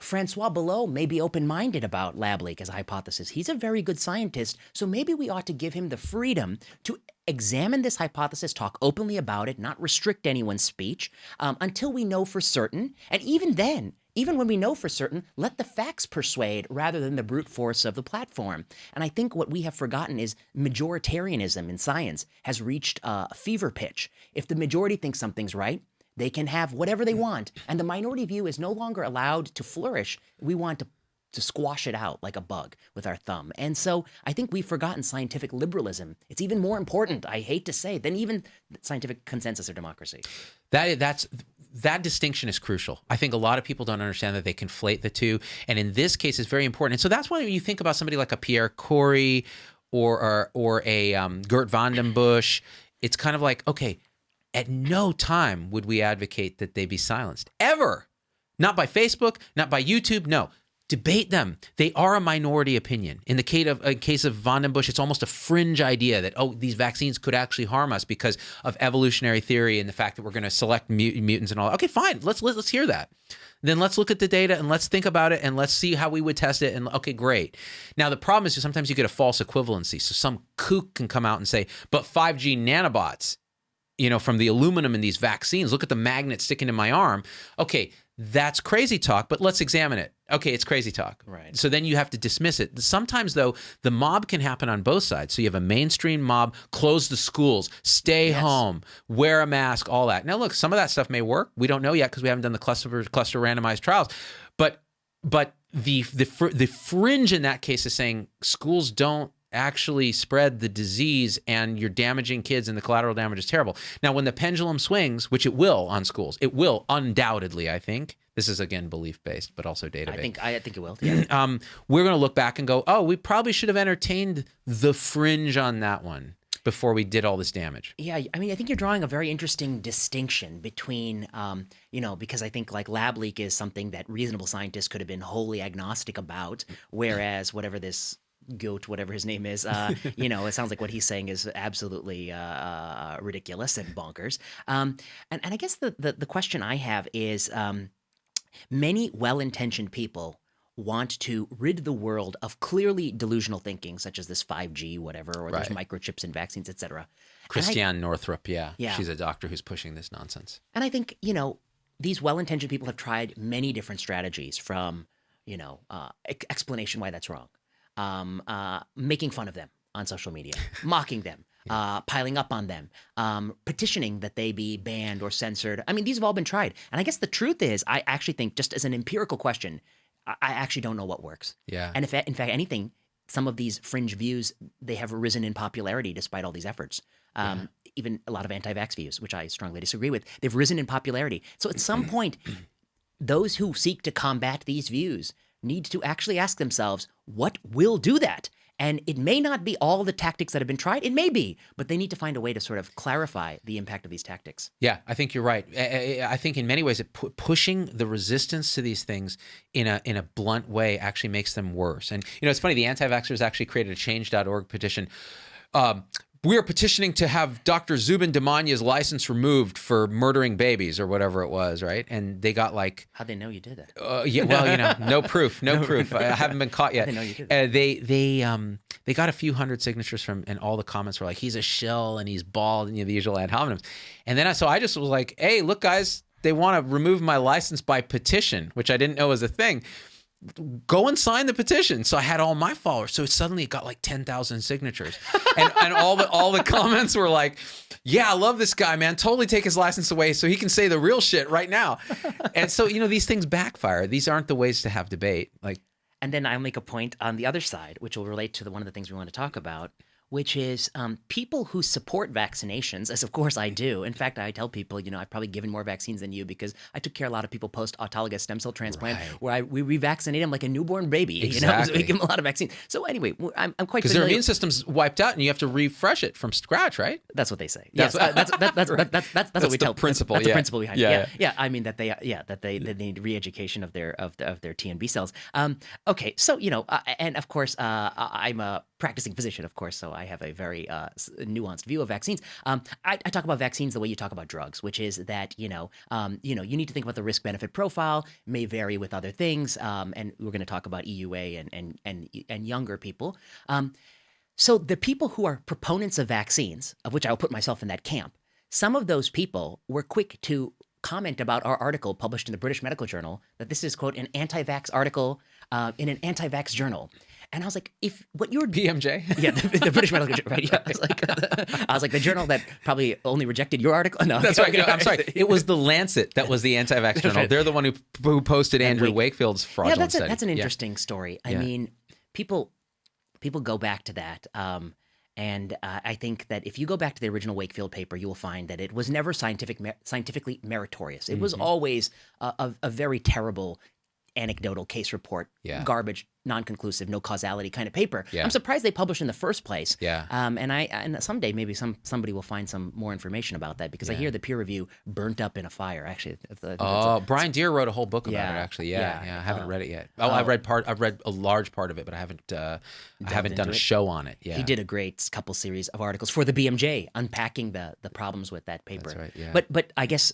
Francois Below may be open-minded about lab leak as a hypothesis. He's a very good scientist, so maybe we ought to give him the freedom to examine this hypothesis, talk openly about it, not restrict anyone's speech until we know for certain. And even then, even when we know for certain, let the facts persuade rather than the brute force of the platform. And I think what we have forgotten is majoritarianism in science has reached a fever pitch. If the majority thinks something's right, they can have whatever they want, and the minority view is no longer allowed to flourish. We want to squash it out like a bug with our thumb. And so I think we've forgotten scientific liberalism. It's even more important, I hate to say, than even scientific consensus or democracy. That distinction is crucial. I think a lot of people don't understand that they conflate the two. And in this case, it's very important. And so that's why you think about somebody like a Pierre Corey or a Gert van den Busch. It's kind of like, okay, at no time would we advocate that they be silenced. Ever. Not by Facebook, not by YouTube, no. Debate them. They are a minority opinion. In the case of Van den Busch, it's almost a fringe idea that, these vaccines could actually harm us because of evolutionary theory and the fact that we're going to select mutants and all. Okay, fine. Let's hear that. Then let's look at the data and let's think about it and let's see how we would test it. And okay, great. Now, the problem is sometimes you get a false equivalency. So some kook can come out and say, but 5G nanobots, from the aluminum in these vaccines, look at the magnet sticking in my arm. Okay, that's crazy talk, but let's examine it. Okay, it's crazy talk. Right. So then you have to dismiss it. Sometimes, though, the mob can happen on both sides. So you have a mainstream mob, close the schools, stay home, wear a mask, all that. Now, look, some of that stuff may work. We don't know yet because we haven't done the cluster randomized trials. But the fringe in that case is saying schools don't actually spread the disease and you're damaging kids and the collateral damage is terrible. Now, when the pendulum swings, which it will on schools, it will undoubtedly, I think. This is, again, belief-based, but also data-based. I think it will. Yeah. We're going to look back and go, we probably should have entertained the fringe on that one before we did all this damage. Yeah, I mean, I think you're drawing a very interesting distinction between, because I think like lab leak is something that reasonable scientists could have been wholly agnostic about, whereas whatever this goat, whatever his name is, it sounds like what he's saying is absolutely ridiculous and bonkers. And I guess the question I have is many well-intentioned people want to rid the world of clearly delusional thinking, such as this 5G, whatever, or there's microchips in vaccines, etc. Christiane Northrup, yeah. She's a doctor who's pushing this nonsense. And I think, these well-intentioned people have tried many different strategies from, explanation why that's wrong. Making fun of them on social media, mocking them, piling up on them, petitioning that they be banned or censored. I mean, these have all been tried. And I guess the truth is, I actually think, just as an empirical question, I actually don't know what works. Yeah. And if, in fact, anything, some of these fringe views, they have risen in popularity despite all these efforts. Even a lot of anti-vax views, which I strongly disagree with, they've risen in popularity. So at some point, those who seek to combat these views need to actually ask themselves, what will do that? And it may not be all the tactics that have been tried. It may be, but they need to find a way to sort of clarify the impact of these tactics. Yeah, I think you're right. I think in many ways, pushing the resistance to these things in a blunt way actually makes them worse. And, it's funny, the anti-vaxxers actually created a change.org petition. We are petitioning to have Dr. Zubin Demanya's license removed for murdering babies or whatever it was, right? And they got like... How'd they know you did that? No proof. I haven't been caught yet. How'd they know you did that? They got a few hundred signatures from, and all the comments were like, he's a shill and he's bald and the usual ad hominems. And then I just was like, hey, look, guys, they want to remove my license by petition, which I didn't know was a thing. Go and sign the petition. So I had all my followers. So suddenly it got like 10,000 signatures, and all the comments were like, "Yeah, I love this guy, man. Totally take his license away so he can say the real shit right now." And so these things backfire. These aren't the ways to have debate. And then I'll make a point on the other side, which will relate to one of the things we want to talk about, which is people who support vaccinations, as of course I do. In fact, I tell people, I've probably given more vaccines than you because I took care of a lot of people post-autologous stem cell transplant where we revaccinate them like a newborn baby. Exactly. So we give them a lot of vaccines. So anyway, I'm quite because their immune system's wiped out and you have to refresh it from scratch, right? That's what they say. Yes, that's what we tell. Principle. That's the principle behind it. Yeah. I mean that they need re-education of their T and B cells. Okay, so and of course I'm a practicing physician, of course, so I have a very nuanced view of vaccines. I talk about vaccines the way you talk about drugs, which is that you need to think about the risk-benefit profile. May vary with other things, and we're going to talk about EUA and younger people. So the people who are proponents of vaccines, of which I will put myself in that camp, some of those people were quick to comment about our article published in the British Medical Journal that this is, quote, an anti-vax article in an anti-vax journal. And I was like, if what you're BMJ. Yeah, the British Medical Journal, right? Yeah, I was like the journal that probably only rejected your article. No, that's right. No, I'm sorry. It was the Lancet that was the anti-vax journal. They're the one who posted Andrew Wakefield's fraudulent study. That's an interesting story. I mean, people go back to that. And I think that if you go back to the original Wakefield paper, you will find that it was never scientifically meritorious. It was always a very terrible anecdotal case report, garbage, non-conclusive, no causality kind of paper. I'm surprised they published in the first place. And someday maybe somebody will find some more information about that, because I hear the peer review burnt up in a fire. Actually, Brian Deere wrote a whole book about it. Actually, I haven't read it yet. I've read a large part of it, but I haven't done a show on it. He did a great couple series of articles for the BMJ unpacking the problems with that paper. That's right. Yeah. But I guess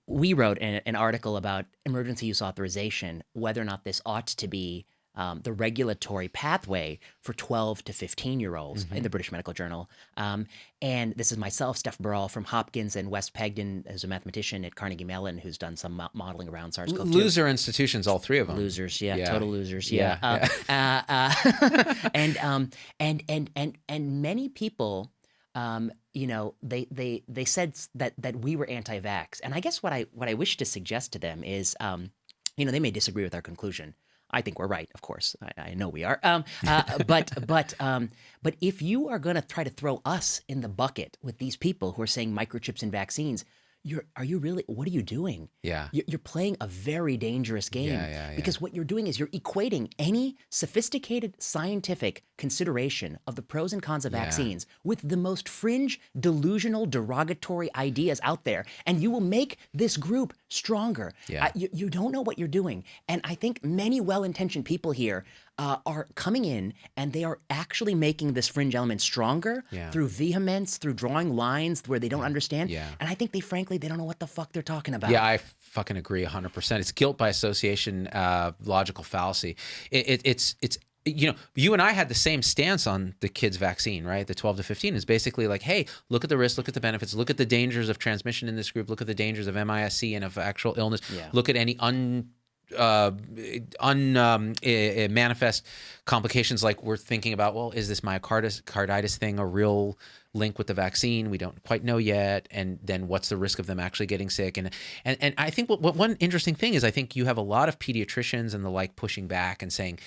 we wrote an article about emergency use authorization, whether or not this ought to be the regulatory pathway for 12 to 15-year-olds in the British Medical Journal. And this is myself, Steph Burrell from Hopkins, and Wes Pegden, who's a mathmatician at Carnegie Mellon, who's done some modeling around SARS-CoV-2. Loser institutions, all three of them. Losers, total losers, and many people, they said that we were anti-vax, and I guess what I wish to suggest to them is, they may disagree with our conclusion. I think we're right, of course. I know we are. But if you are going to try to throw us in the bucket with these people who are saying microchips in vaccines, are you really? What are you doing? You're playing a very dangerous game, because what you're doing is you're equating any sophisticated scientific consideration of the pros and cons of vaccines with the most fringe, delusional, derogatory ideas out there, and you will make this group stronger. You don't know what you're doing, and I think many well-intentioned people here are coming in, and they are actually making this fringe element stronger through vehemence, through drawing lines where they don't understand. And I think they don't know what the fuck they're talking about. Yeah, I fucking agree 100%. It's guilt by association, logical fallacy. It's you and I had the same stance on the kids' vaccine, right? The 12 to 15 is basically like, hey, look at the risks, look at the benefits, look at the dangers of transmission in this group, look at the dangers of MIS-C and of actual illness, look at any manifest complications, like we're thinking about, well, is this myocarditis thing a real link with the vaccine? We don't quite know yet. And then what's the risk of them actually getting sick? And I think what one interesting thing is, I think you have a lot of pediatricians and the like pushing back and saying,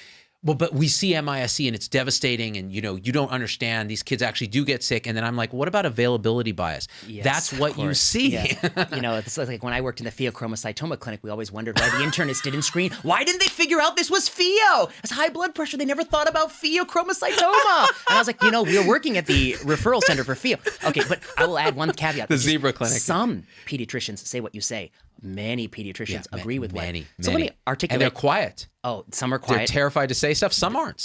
well, but we see MIS-C and it's devastating, and you don't understand, these kids actually do get sick. And then I'm like, what about availability bias? That's what you see. It's like when I worked in the pheochromocytoma clinic, we always wondered why the internist didn't screen. Why didn't they figure out this was pheo? It's high blood pressure. They never thought about pheochromocytoma. And I was like, we're working at the referral center for pheo. Okay, but I will add one caveat. The zebra clinic. Some pediatricians say what you say. Many pediatricians agree with many. So let me articulate. And they're quiet. Oh, some are quiet. They're terrified to say stuff. Some aren't.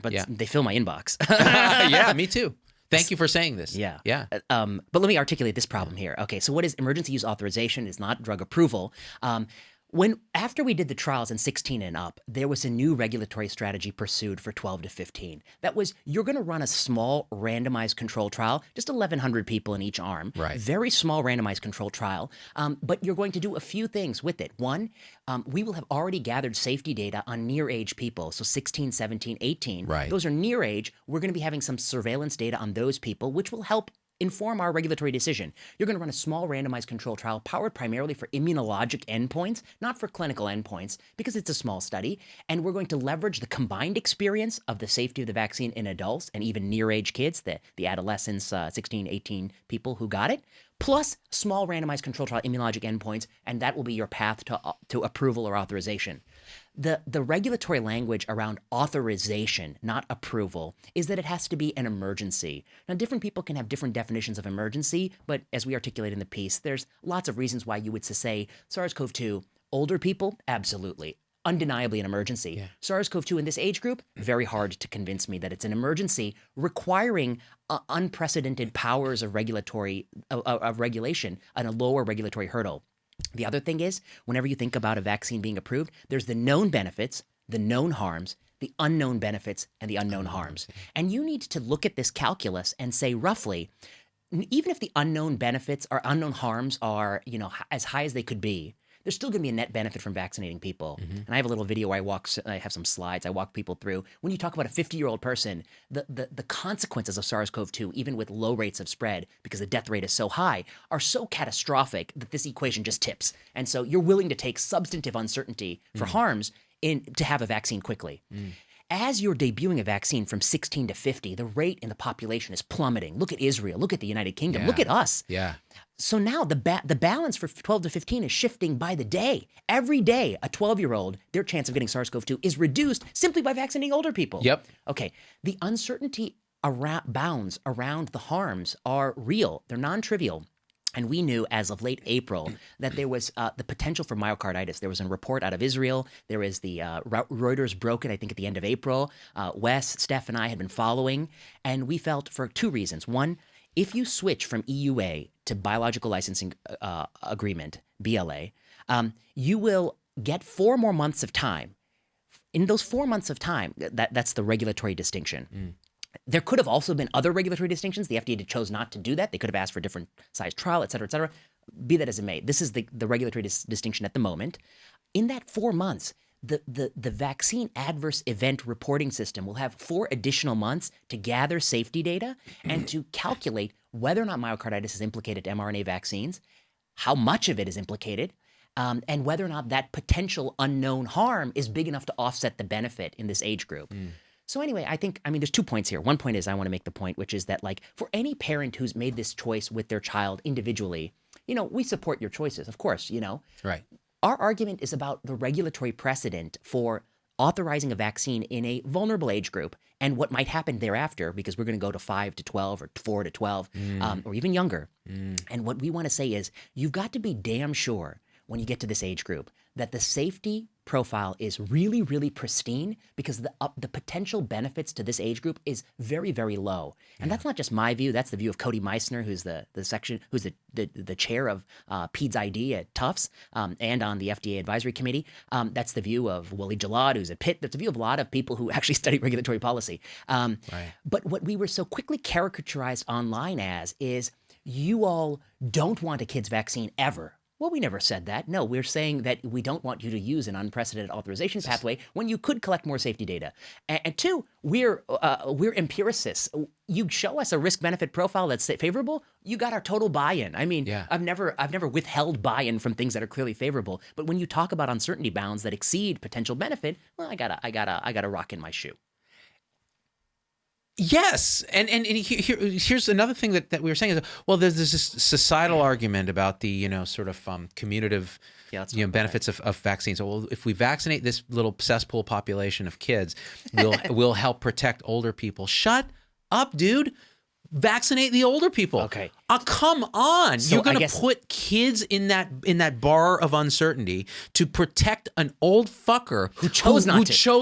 But they fill my inbox. Yeah, me too. Thank you for saying this. Yeah. But let me articulate this problem here. Okay, so what is emergency use authorization? Is not drug approval. After we did the trials in 16 and up, there was a new regulatory strategy pursued for 12 to 15. That was, you're going to run a small randomized control trial, just 1,100 people in each arm. Right. Very small randomized control trial. But you're going to do a few things with it. One, we will have already gathered safety data on near age people, so 16, 17, 18. Right. Those are near age. We're going to be having some surveillance data on those people, which will help inform our regulatory decision. You're going to run a small randomized control trial powered primarily for immunologic endpoints, not for clinical endpoints, because it's a small study. And we're going to leverage the combined experience of the safety of the vaccine in adults and even near-age kids, the adolescents, 16, 18 people who got it, plus small randomized control trial immunologic endpoints, and that will be your path to approval or authorization. The regulatory language around authorization, not approval, is that it has to be an emergency. Now, different people can have different definitions of emergency, but as we articulate in the piece, there's lots of reasons why you would say SARS-CoV-2, older people, absolutely. Undeniably an emergency. Yeah. SARS-CoV-2 in this age group, very hard to convince me that it's an emergency requiring unprecedented powers of regulation and a lower regulatory hurdle. The other thing is, whenever you think about a vaccine being approved, there's the known benefits, the known harms, the unknown benefits, and the unknown harms. And you need to look at this calculus and say roughly, even if the unknown benefits or unknown harms are, as high as they could be, there's still going to be a net benefit from vaccinating people. And I have a little video where I have some slides. I walk people through. When you talk about a 50-year-old person, the consequences of SARS-CoV-2, even with low rates of spread, because the death rate is so high, are so catastrophic that this equation just tips. And so you're willing to take substantive uncertainty for harms to have a vaccine quickly. As you're debuting a vaccine from 16 to 50, the rate in the population is plummeting. Look at Israel. Look at the United Kingdom. Look at us. Yeah. So now the balance for 12 to 15 is shifting by the day. Every day, a 12-year-old, their chance of getting SARS-CoV-2 is reduced simply by vaccinating older people. Yep. Okay. The uncertainty bounds around the harms are real. They're non-trivial. And we knew as of late April that there was the potential for myocarditis. There was a report out of Israel. There is the Reuters broke it, I think, at the end of April. Wes, Steph, and I had been following. And we felt for two reasons. One, if you switch from EUA to Biological Licensing Agreement, BLA, you will get 4 more months of time. In those 4 months of time, that's the regulatory distinction. There could have also been other regulatory distinctions. The FDA chose not to do that. They could have asked for a different size trial, et cetera, et cetera. Be that as it may, this is the regulatory distinction at the moment. In that 4 months, the vaccine adverse event reporting system will have 4 additional months to gather safety data and to calculate whether or not myocarditis is implicated to mRNA vaccines, how much of it is implicated, and whether or not that potential unknown harm is big enough to offset the benefit in this age group. So anyway, there's 2 points here. One point is I want to make the point, which is that like for any parent who's made this choice with their child individually, we support your choices, of course, Right. Our argument is about the regulatory precedent for authorizing a vaccine in a vulnerable age group and what might happen thereafter, because we're going to go to 5 to 12 or 4 to 12 or even younger. And what we want to say is you've got to be damn sure when you get to this age group that the safety profile is really, really pristine, because the potential benefits to this age group is very, very low. And that's not just my view. That's the view of Cody Meissner, who's the chair of PEDS ID at Tufts and on the FDA advisory committee. That's the view of Wally Jalad, who's at Pitt. That's the view of a lot of people who actually study regulatory policy. Right. But what we were so quickly caricaturized online as is you all don't want a kid's vaccine ever. Well, we never said that. No, we're saying that we don't want you to use an unprecedented authorization pathway when you could collect more safety data. And two, we're empiricists. You show us a risk-benefit profile that's favorable, you got our total buy-in. I've never withheld buy-in from things that are clearly favorable. But when you talk about uncertainty bounds that exceed potential benefit, well, I gotta rock in my shoe. Yes, and here's another thing that we were saying is, well, there's this societal argument about the sort of commutative benefits of vaccines. So, well, if we vaccinate this little cesspool population of kids, we'll help protect older people. Shut up, dude. Vaccinate the older people. Okay. Come on. So you're going to put kids in that bar of uncertainty to protect an old fucker who chose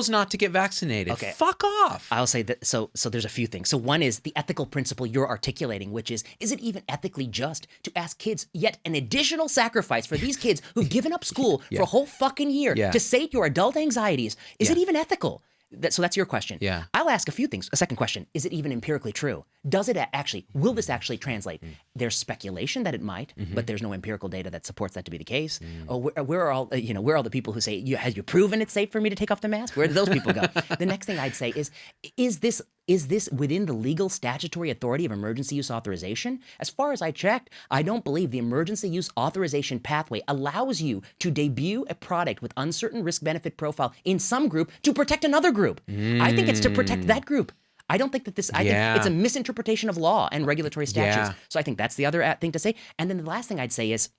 not to get vaccinated. Okay. Fuck off. I'll say that. So there's a few things. So one is the ethical principle you're articulating, which is it even ethically just to ask kids yet an additional sacrifice for these kids who've given up school for a whole fucking year to sate your adult anxieties? Is it even ethical? So that's your question. Yeah. I'll ask a few things. A second question: is it even empirically true? Will this actually translate? There's speculation that it might, but there's no empirical data that supports that to be the case. Where are all the people who say, have you proven it's safe for me to take off the mask? Where do those people go? The next thing I'd say is this within the legal statutory authority of emergency use authorization? As far as I checked, I don't believe the emergency use authorization pathway allows you to debut a product with uncertain risk-benefit profile in some group to protect another group. I think it's to protect that group. I don't think that I think it's a misinterpretation of law and regulatory statutes. So I think that's the other thing to say. And then the last thing I'd say is,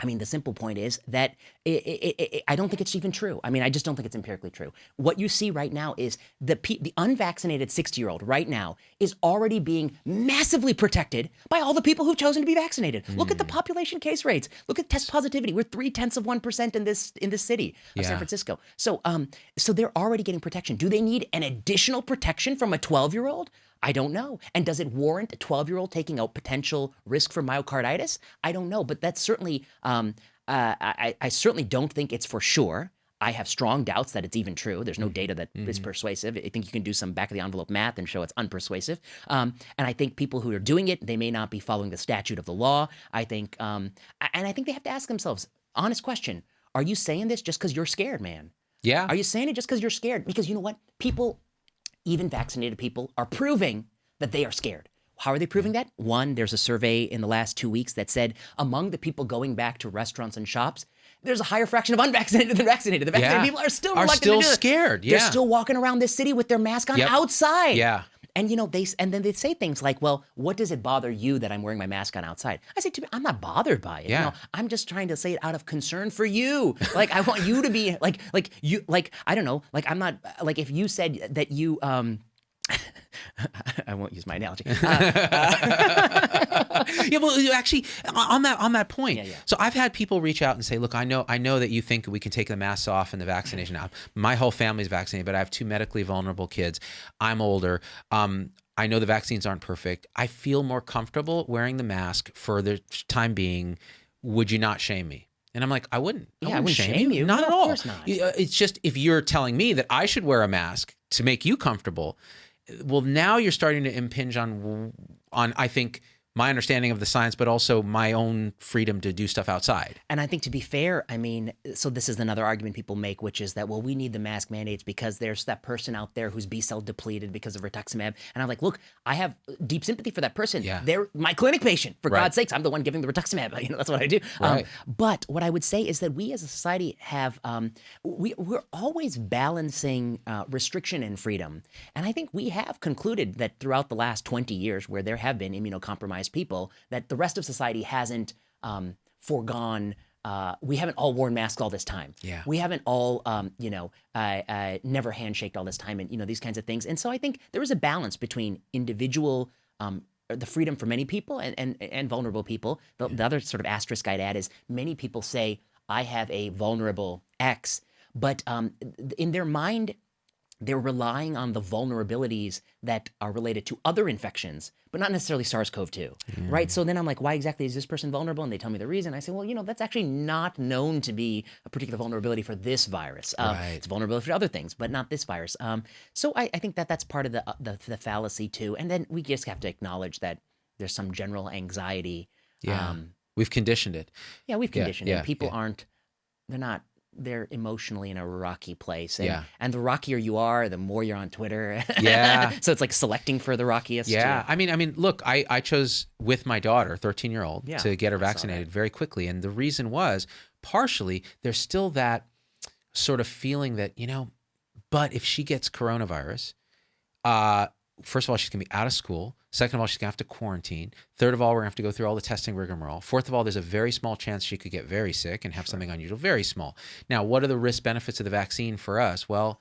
the simple point is that I don't think it's even true. I just don't think it's empirically true. What you see right now is the unvaccinated 60-year-old right now is already being massively protected by all the people who've chosen to be vaccinated. Look at the population case rates. Look at test positivity. We're 0.3% in this city of San Francisco. So they're already getting protection. Do they need an additional protection from a 12-year-old? I don't know. And does it warrant a 12-year-old taking out potential risk for myocarditis? I don't know. But that's certainly, I certainly don't think it's for sure. I have strong doubts that it's even true. There's no data that is persuasive. I think you can do some back-of-the-envelope math and show it's unpersuasive. And I think people who are doing it, they may not be following the statute of the law. I think, and I think they have to ask themselves, honest question, are you saying this just because you're scared, man? Yeah. Are you saying it just because you're scared? Because you know what? People, even vaccinated people, are proving that they are scared. How are they proving that? One, there's a survey in the last 2 weeks that said among the people going back to restaurants and shops, there's a higher fraction of unvaccinated than vaccinated. The vaccinated people are still reluctant to do it. Scared. Yeah. They're still walking around this city with their mask on outside. Yeah. And and then they say things like, "Well, what does it bother you that I'm wearing my mask on outside?" I say to me, I'm not bothered by it. Yeah. I'm just trying to say it out of concern for you. Like I want you to be like you I don't know. Like I'm not like if you said that you I won't use my analogy. Yeah, well, actually, on that point. Yeah. So I've had people reach out and say, "Look, I know that you think we can take the masks off and the vaccination out. My whole family's vaccinated, but I have 2 medically vulnerable kids. I'm older. I know the vaccines aren't perfect. I feel more comfortable wearing the mask for the time being. Would you not shame me?" And I'm like, I wouldn't. I wouldn't shame you. Not at all. Of course not. It's just if you're telling me that I should wear a mask to make you comfortable, well, now you're starting to impinge on I think my understanding of the science, but also my own freedom to do stuff outside. And I think to be fair, I mean, so this is another argument people make, which is that, well, we need the mask mandates because there's that person out there who's B-cell depleted because of rituximab. And I'm like, look, I have deep sympathy for that person. Yeah. They're my clinic patient. For God's sakes, I'm the one giving the rituximab. That's what I do. Right. But what I would say is that we as a society have, we're always balancing restriction and freedom. And I think we have concluded that throughout the last 20 years where there have been immunocompromised people, that the rest of society hasn't foregone. We haven't all worn masks all this time. Yeah. We haven't all, never handshaked all this time, and these kinds of things. And so I think there is a balance between individual, the freedom for many people and vulnerable people. The other sort of asterisk I'd add is many people say, I have a vulnerable X, but in their mind, they're relying on the vulnerabilities that are related to other infections, but not necessarily SARS-CoV-2, right? So then I'm like, why exactly is this person vulnerable? And they tell me the reason. I say, well, that's actually not known to be a particular vulnerability for this virus. Right. It's vulnerability for other things, but not this virus. So I think that's part of the fallacy too. And then we just have to acknowledge that there's some general anxiety. Yeah, we've conditioned it. Yeah, we've conditioned it. People Yeah. they're emotionally in a rocky place. Yeah. And the rockier you are, the more you're on Twitter. Yeah. So it's like selecting for the rockiest. Yeah. I mean, look, I chose with my daughter, 13-year-old, to get her vaccinated very quickly. And the reason was partially there's still that sort of feeling that, but if she gets coronavirus, first of all, she's going to be out of school. Second of all, she's going to have to quarantine. Third of all, we're going to have to go through all the testing rigmarole. Fourth of all, there's a very small chance she could get very sick and have something unusual. Very small. Now, what are the risk benefits of the vaccine for us? Well,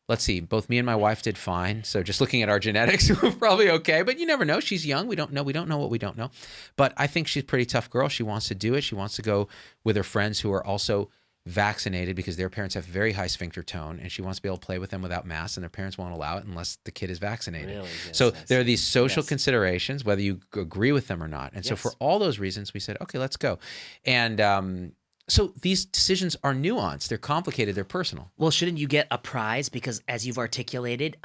let's see. Both me and my wife did fine. So just looking at our genetics, we're probably okay. But you never know. She's young. We don't know. We don't know what we don't know. But I think she's a pretty tough girl. She wants to do it. She wants to go with her friends who are also vaccinated because their parents have very high sphincter tone, and she wants to be able to play with them without masks, and their parents won't allow it unless the kid is vaccinated. Really? Yes, so there are these social considerations, whether you agree with them or not. And so for all those reasons, we said, okay, let's go. And so these decisions are nuanced. They're complicated. They're personal. Well, shouldn't you get a prize? Because as you've articulated,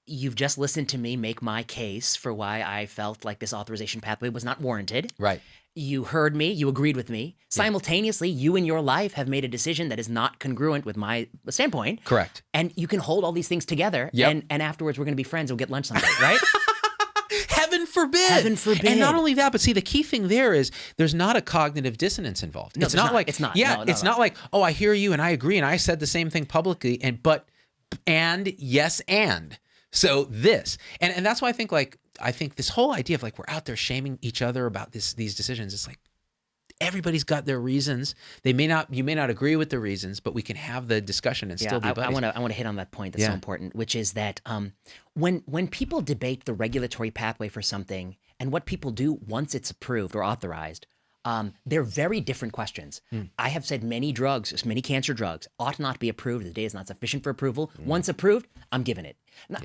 you've just listened to me make my case for why I felt like this authorization pathway was not warranted. Right. You heard me. You agreed with me. Simultaneously, you in your life have made a decision that is not congruent with my standpoint. Correct. And you can hold all these things together. Yep. And afterwards, we're going to be friends. We'll get lunch someday, right? Heaven forbid. Heaven forbid. And not only that, but see, the key thing there is there's not a cognitive dissonance involved. No, it's not like it's not. Yeah, no, it's not like, oh, I hear you and I agree and I said the same thing publicly and yes and. So this. And that's why I think this whole idea of like we're out there shaming each other about these decisions, it's like everybody's got their reasons. You may not agree with the reasons, but we can have the discussion and still be buddies. I want to hit on that point that's so important, which is that when people debate the regulatory pathway for something and what people do once it's approved or authorized, they're very different questions. I have said many cancer drugs ought not be approved. The data is not sufficient for approval. Once approved, I'm giving it.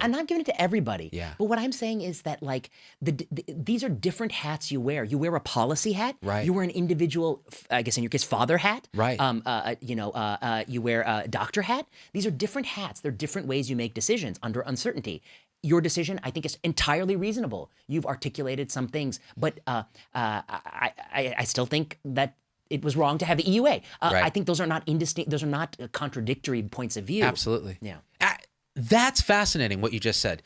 I'm not giving it to everybody. Yeah. But what I'm saying is that like these are different hats you wear. You wear a policy hat. Right. You wear an individual, I guess in your case, father hat. Right. You wear a doctor hat. These are different hats. They're different ways you make decisions under uncertainty. Your decision, I think, is entirely reasonable. You've articulated some things, but I still think that it was wrong to have the EUA. Right. I think those are not indistinct. Those are not contradictory points of view. Absolutely. Yeah. That's fascinating what you just said.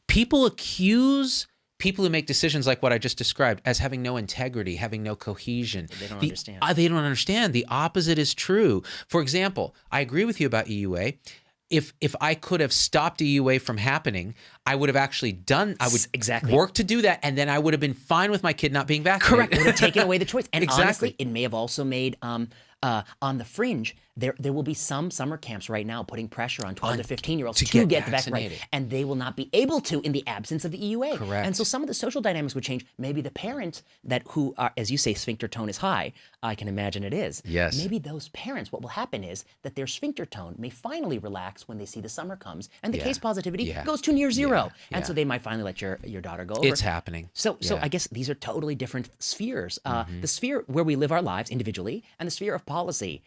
People accuse people who make decisions like what I just described as having no integrity, having no cohesion. They don't understand. They don't understand. The opposite is true. For example, I agree with you about EUA. If I could have stopped EUA from happening, I would have actually done, I would work to do that, and then I would have been fine with my kid not being vaccinated. Correct. It would have taken away the choice. And Exactly. honestly, it may have also made, on the fringe, there will be some summer camps right now putting pressure on 12 to 15-year-olds to get the vaccine, and they will not be able to in the absence of the EUA. Correct. And so some of the social dynamics would change. Maybe the parents who are, as you say, sphincter tone is high. I can imagine it is. Yes. Maybe those parents, what will happen is that their sphincter tone may finally relax when they see the summer comes and the case positivity goes to near zero. And so they might finally let your daughter go over. It's happening. So I guess these are totally different spheres. The sphere where we live our lives individually and the sphere of policy.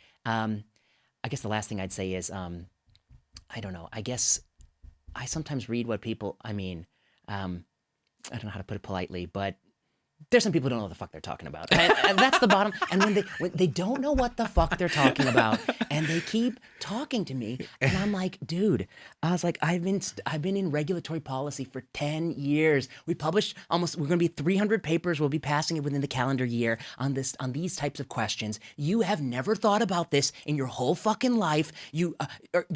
I guess the last thing I'd say is, I don't know. I guess I sometimes read what people, I don't know how to put it politely, but there's some people who don't know what the fuck they're talking about. And that's the bottom. And when they don't know what the fuck they're talking about and they keep talking to me, and I'm like, dude, I was like, I've been in regulatory policy for 10 years. We published we're going to be 300 papers. We'll be passing it within the calendar year on these types of questions. You have never thought about this in your whole fucking life. You're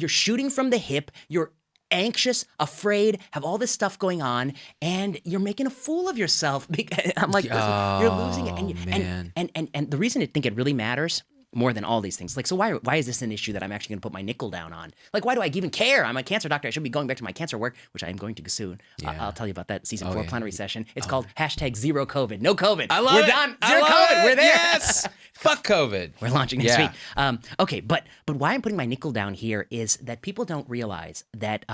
shooting from the hip. You're anxious, afraid, have all this stuff going on, and you're making a fool of yourself. I'm like, you're losing it. And the reason I think it really matters more than all these things, like, so why is this an issue that I'm actually going to put my nickel down on? Like, why do I even care? I'm a cancer doctor. I should be going back to my cancer work, which I am going to soon. I'll tell you about that season 4 plenary session. It's called #Zero COVID. No COVID. We're done. Zero COVID. We're there. Yes. Fuck COVID. We're launching next week. Okay, but why I'm putting my nickel down here is that people don't realize that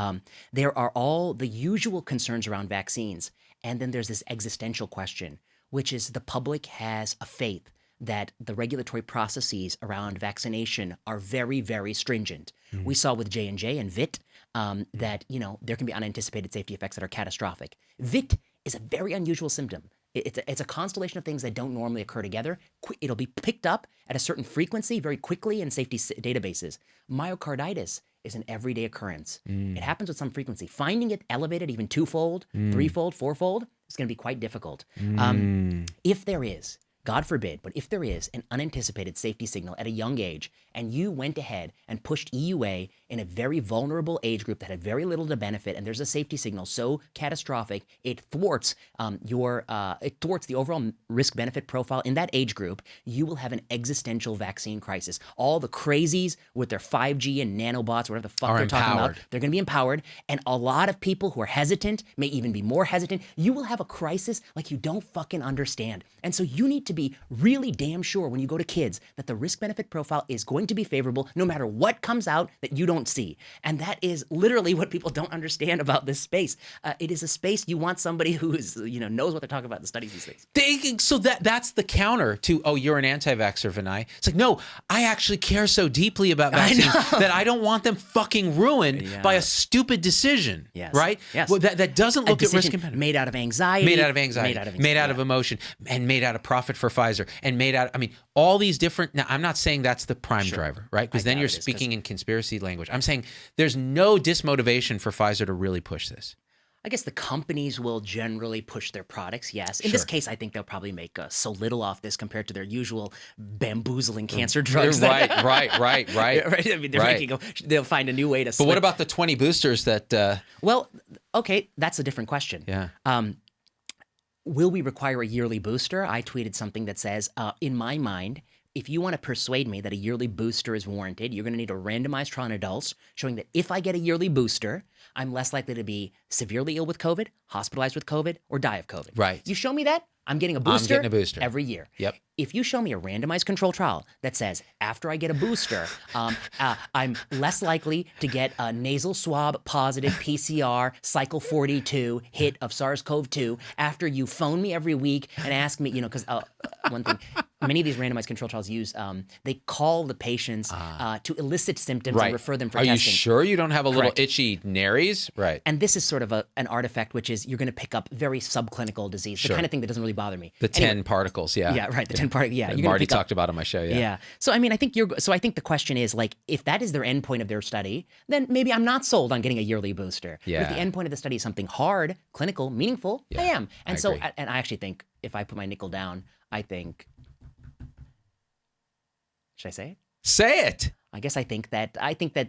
there are all the usual concerns around vaccines, and then there's this existential question, which is the public has a faith that the regulatory processes around vaccination are very, very stringent. We saw with J&J and VIT that, there can be unanticipated safety effects that are catastrophic. VIT is a very unusual symptom. It's a constellation of things that don't normally occur together. It'll be picked up at a certain frequency very quickly in safety databases. Myocarditis is an everyday occurrence. It happens with some frequency. Finding it elevated even twofold, threefold, fourfold is going to be quite difficult. If there is, God forbid, but if there is an unanticipated safety signal at a young age, and you went ahead and pushed EUA in a very vulnerable age group that had very little to benefit, and there's a safety signal so catastrophic it thwarts the overall risk-benefit profile in that age group, you will have an existential vaccine crisis. All the crazies with their 5G and nanobots, whatever the fuck they're talking about, they're going to be empowered, and a lot of people who are hesitant may even be more hesitant. You will have a crisis like you don't fucking understand. And so you need to be really damn sure when you go to kids that the risk-benefit profile is going to be favorable no matter what comes out that you don't see. And that is literally what people don't understand about this space. It is a space you want somebody who is, knows what they're talking about and studies these things. So that's the counter to, you're an anti-vaxxer, Vinay. It's like, no, I actually care so deeply about vaccines that I don't want them fucking ruined by a stupid decision, right? Yes. Well, that doesn't look at risk competitive. Made out of anxiety. Made out of emotion, and made out of profit for Pfizer, and all these different. Now, I'm not saying that's the prime driver, right? Because then you're speaking in conspiracy language. I'm saying there's no dismotivation for Pfizer to really push this. I guess the companies will generally push their products, yes. In this case, I think they'll probably make so little off this compared to their usual bamboozling cancer drugs. Right. I mean, they'll find a new way to. But what about the 20 boosters that? Well, okay, that's a different question. Yeah. Will we require a yearly booster? I tweeted something that says, in my mind, if you want to persuade me that a yearly booster is warranted, you're going to need a randomized trial in adults showing that if I get a yearly booster, I'm less likely to be severely ill with COVID, hospitalized with COVID, or die of COVID. Right. You show me that, I'm getting a booster every year. Yep. If you show me a randomized control trial that says after I get a booster, I'm less likely to get a nasal swab positive PCR cycle 42 hit of SARS-CoV-2 after you phone me every week and ask me, because one thing, many of these randomized control trials use, they call the patients to elicit symptoms and refer them for testing. Are you sure you don't have a little itchy nares? Right. And this is sort of an artifact, which is you're going to pick up very subclinical disease, the kind of thing that doesn't really bother me. The 10 particles, yeah. Yeah, right. The 10 particles, yeah. Marty talked about on my show, yeah. Yeah. So, I mean, I think the question is, like, if that is their endpoint of their study, then maybe I'm not sold on getting a yearly booster. Yeah. But if the endpoint of the study is something hard, clinical, meaningful, I am. And I agree. and I actually think if I put my nickel down, I think, should I say it? Say it. I guess I think that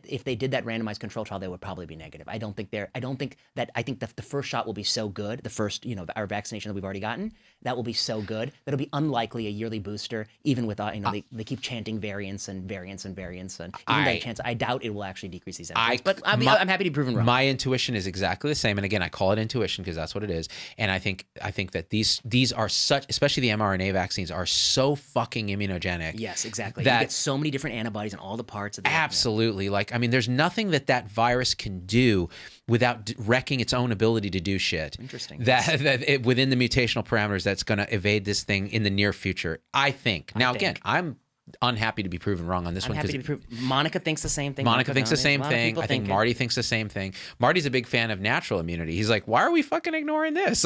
if they did that randomized control trial, they would probably be negative. I think that the first shot will be so good, the first, our vaccination that we've already gotten, that will be so good that it'll be unlikely a yearly booster, even with, they keep chanting variants and variants and variants. And even that chance, I doubt it will actually decrease these endpoints. But I'm happy to be proven wrong. My intuition is exactly the same. And again, I call it intuition because that's what it is. And I think that these are such, especially the mRNA vaccines, are so fucking immunogenic. Yes, exactly. You get so many different antibodies in all the parts of the absolutely. Like, I mean, there's nothing that virus can do without wrecking its own ability to do shit. Interesting. Within the mutational parameters, that's going to evade this thing in the near future, I think. Now, again, I'm unhappy to be proven wrong on this one. I'm happy to be proven. Monica thinks the same thing. Monica thinks the same thing. I think Marty thinks the same thing. Marty's a big fan of natural immunity. He's like, why are we fucking ignoring this?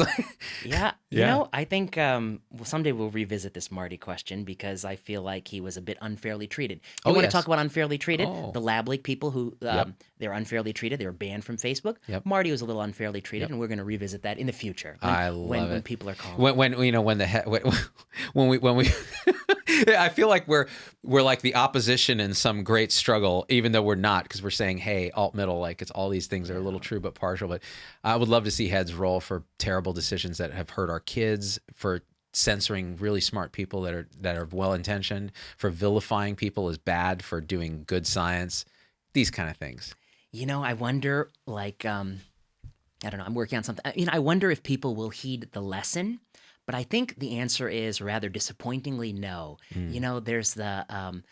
Yeah. I think someday we'll revisit this Marty question because I feel like he was a bit unfairly treated. You want to talk about unfairly treated? The lab leak people who they were unfairly treated. They were banned from Facebook. Yep. Marty was a little unfairly treated, and we're going to revisit that in the future. I love it. When people are calling. When we I feel like we're like the opposition in some great struggle, even though we're not, because we're saying, hey, alt middle, like it's all these things are a little true but partial. But I would love to see heads roll for terrible decisions that have hurt our kids, for censoring really smart people that are well intentioned, for vilifying people as bad for doing good science, these kind of things. I wonder, like, I don't know, I'm working on something. I wonder if people will heed the lesson. But I think the answer is rather disappointingly no. There's there's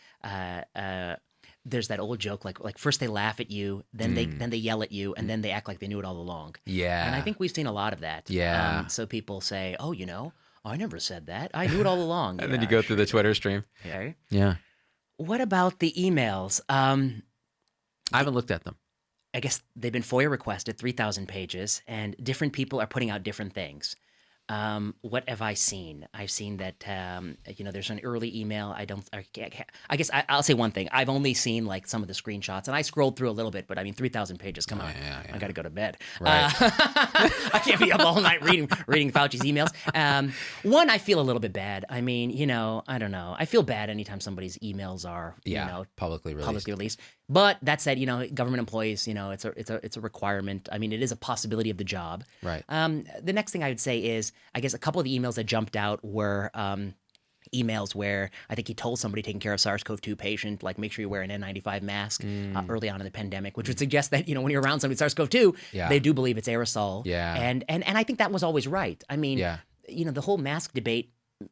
that old joke, like first they laugh at you, then they yell at you, and then they act like they knew it all along. Yeah. And I think we've seen a lot of that. Yeah. So people say, oh, I never said that. I knew it all along. And then you go through the Twitter stream. Okay. Yeah. What about the emails? I haven't looked at them. I guess they've been FOIA requested, 3,000 pages, and different people are putting out different things. What have I seen? I've seen that, there's an early email. I guess I'll say one thing. I've only seen like some of the screenshots, and I scrolled through a little bit, but I mean, 3,000 pages, come on. Yeah. I got to go to bed. Right. I can't be up all night reading Fauci's emails. One, I feel a little bit bad. I mean, I don't know. I feel bad anytime somebody's emails are, publicly released. But that said, government employees, it's a requirement. I mean, it is a possibility of the job. Right. The next thing I would say is, I guess a couple of the emails that jumped out were emails where I think he told somebody taking care of SARS-CoV-2 patient, like, make sure you wear an N95 mask early on in the pandemic, which would suggest that, when you're around somebody with SARS-CoV-2, they do believe it's aerosol. Yeah. And I think that was always right. I mean, the whole mask debate,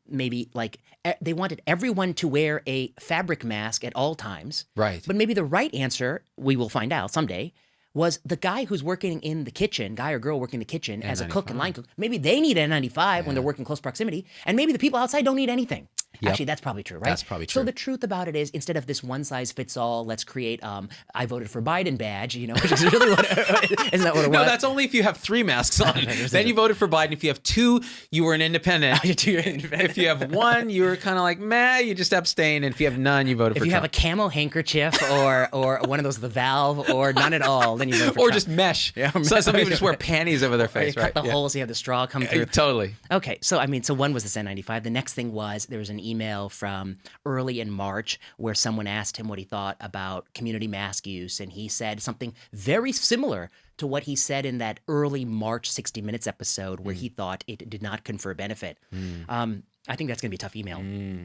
maybe like they wanted everyone to wear a fabric mask at all times. Right. But maybe the right answer, we will find out someday, was the guy who's working in the kitchen, guy or girl working in the kitchen as a cook and line cook, maybe they need N95 when they're working close proximity, and maybe the people outside don't need anything. Yep. Actually, that's probably true, right? That's probably true. So the truth about it is, instead of this one-size-fits-all, let's create I voted for Biden badge, which is really what isn't that what it was? No, that's only if you have 3 masks on. Then you voted for Biden. If you have 2, you were an independent. If you have 1, you were kind of like, meh, you just abstain. And if you have none, you voted for Trump. If you have a camo handkerchief or one of those, the valve, or none at all, then you vote for Trump. Or just mesh. Yeah, so some people just wear panties over their face, right? Cut the holes, you have the straw come through. Totally. Okay, so one was the N95. The next thing was there was an email from early in March where someone asked him what he thought about community mask use, and he said something very similar to what he said in that early March 60 Minutes episode where he thought it did not confer benefit. I think that's going to be a tough email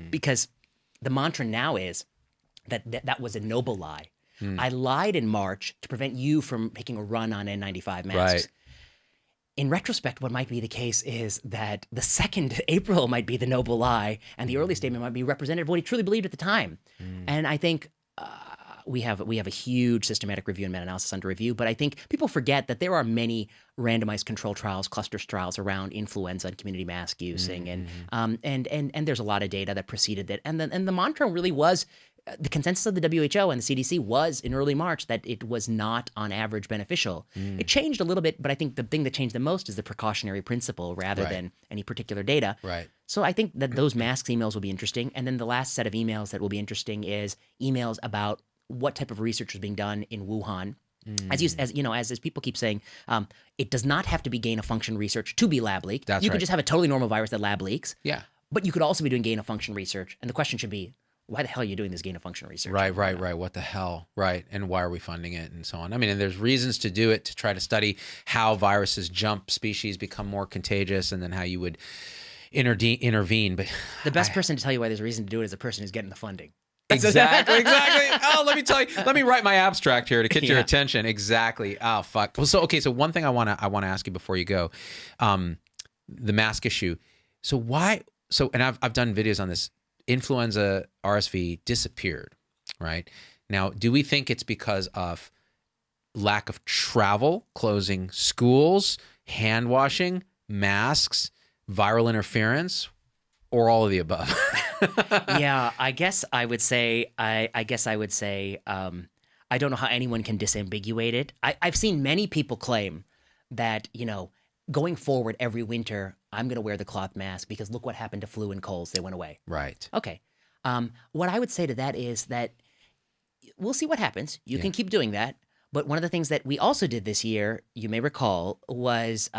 because the mantra now is that was a noble lie. I lied in March to prevent you from making a run on N95 masks. Right. In retrospect, what might be the case is that the 2nd April might be the noble lie, and the early statement might be representative of what he truly believed at the time. And I think we have a huge systematic review and meta-analysis under review, but I think people forget that there are many randomized control trials, cluster trials around influenza and community mask using, and there's a lot of data that preceded it. And the mantra really was, the consensus of the WHO and the CDC was in early March that it was not on average beneficial. It changed a little bit, but I think the thing that changed the most is the precautionary principle rather than any particular data. Right. So I think that those masks emails will be interesting. And then the last set of emails that will be interesting is emails about what type of research is being done in Wuhan. As people keep saying, it does not have to be gain of function research to be lab leaked. You could just have a totally normal virus that lab leaks. Yeah. But you could also be doing gain of function research. And the question should be, why the hell are you doing this gain of function research? Right. What the hell? Right. And why are we funding it and so on? I mean, and there's reasons to do it, to try to study how viruses jump species, become more contagious, and then how you would intervene. But the best person to tell you why there's a reason to do it is the person who's getting the funding. Exactly. Oh, let me tell you. Let me write my abstract here to get your attention. Exactly. Oh, fuck. Well, so one thing I want to ask you before you go, the mask issue. So why? So, and I've done videos on this. Influenza, RSV disappeared, right? Now, do we think it's because of lack of travel, closing schools, hand washing, masks, viral interference, or all of the above? Yeah, I guess I would say, I don't know how anyone can disambiguate it. I've seen many people claim that, going forward every winter, I'm going to wear the cloth mask because look what happened to flu and colds. They went away. Right. Okay. What I would say to that is that we'll see what happens. You can keep doing that. But one of the things that we also did this year, you may recall, was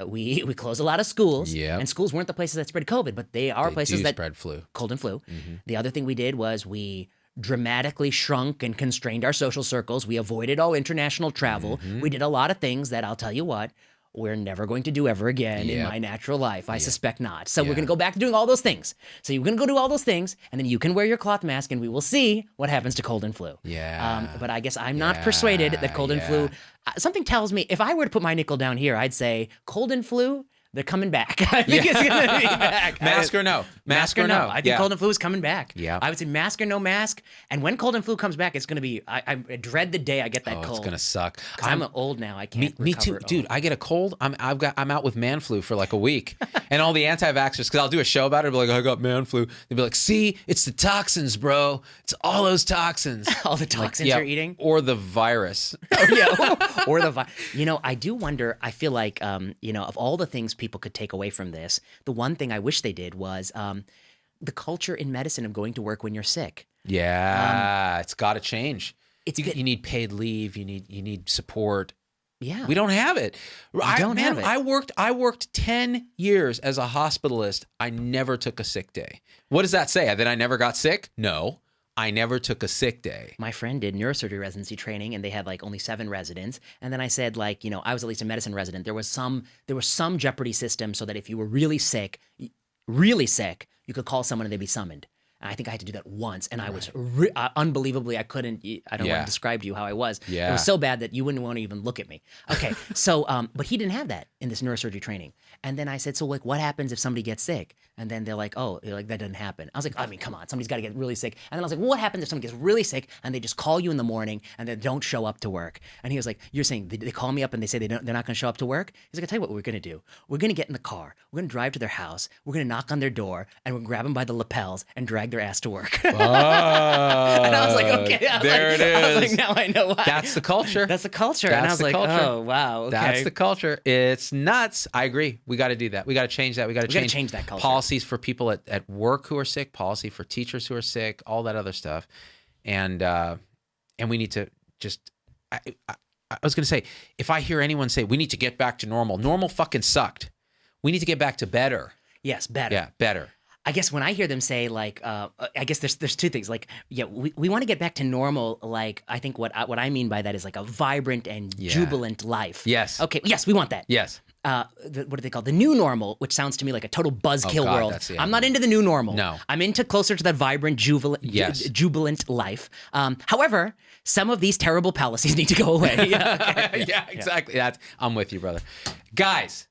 we closed a lot of schools. Yep. And schools weren't the places that spread COVID, but they are places that spread flu. Cold and flu. Mm-hmm. The other thing we did was we dramatically shrunk and constrained our social circles. We avoided all international travel. Mm-hmm. We did a lot of things that I'll tell you what, we're never going to do ever again in my natural life. I suspect not. So we're going to go back to doing all those things. So you're going to go do all those things, and then you can wear your cloth mask, and we will see what happens to cold and flu. Yeah. But I guess I'm not persuaded that cold and flu. Something tells me if I were to put my nickel down here, I'd say cold and flu. They're coming back. I think it's going to be back. Mask or no? Mask or no? I think cold and flu is coming back. Yeah. I would say mask or no mask. And when cold and flu comes back, it's going to be, I dread the day I get that cold. It's going to suck. Because I'm old now. I can't Me too. Dude, I get a cold. I'm out with man flu for like a week. And all the anti-vaxxers, because I'll do a show about it, I'll be like, I got man flu. They'll be like, see, it's the toxins, bro. It's all those toxins. All the toxins you're eating? Or the virus. Or the virus. I do wonder, I feel like, of all the things people could take away from this, the one thing I wish they did was the culture in medicine of going to work when you're sick. Yeah, it's got to change. You need paid leave. You need support. Yeah, we don't have it. Have it. I worked 10 years as a hospitalist. I never took a sick day. What does that say? That I never got sick? No. I never took a sick day. My friend did neurosurgery residency training, and they had like only 7 residents. And then I said, I was at least a medicine resident. There was some jeopardy system so that if you were really sick, you could call someone and they'd be summoned. And I think I had to do that once, and I was unbelievably, I couldn't. I don't want to describe to you how I was. Yeah. It was so bad that you wouldn't want to even look at me. Okay, so but he didn't have that in this neurosurgery training. And then I said, so what happens if somebody gets sick? And then they're like, that doesn't happen. I was like, I mean, come on, somebody's got to get really sick. And then I was like, well, what happens if somebody gets really sick and they just call you in the morning and they don't show up to work? And he was like, you're saying they call me up and they say they're not going to show up to work? He's like, I'll tell you what we're going to do. We're going to get in the car. We're going to drive to their house. We're going to knock on their door and we're going to grab them by the lapels and drag their ass to work. Oh, and I was like, okay. There it is. I was like, now I know why. That's the culture. That's the culture. And I was like, oh, wow. Okay. That's the culture. It's nuts. I agree. We got to do that. We got to change that. We got to change that culture. Policies for people at work who are sick, policy for teachers who are sick, all that other stuff. And we need to just, I was going to say, if I hear anyone say, we need to get back to normal fucking sucked. We need to get back to better. Yes, better. Yeah, better. I guess when I hear them say I guess there's 2 things. We want to get back to normal. I think what I mean by that is like a vibrant and jubilant life. Yes. Okay. Yes, we want that. Yes. What do they call the new normal? Which sounds to me like a total buzzkill world. I'm not into the new normal. No. I'm into closer to that vibrant, jubilant life. However, some of these terrible policies need to go away. Yeah, exactly. I'm with you, brother. Guys,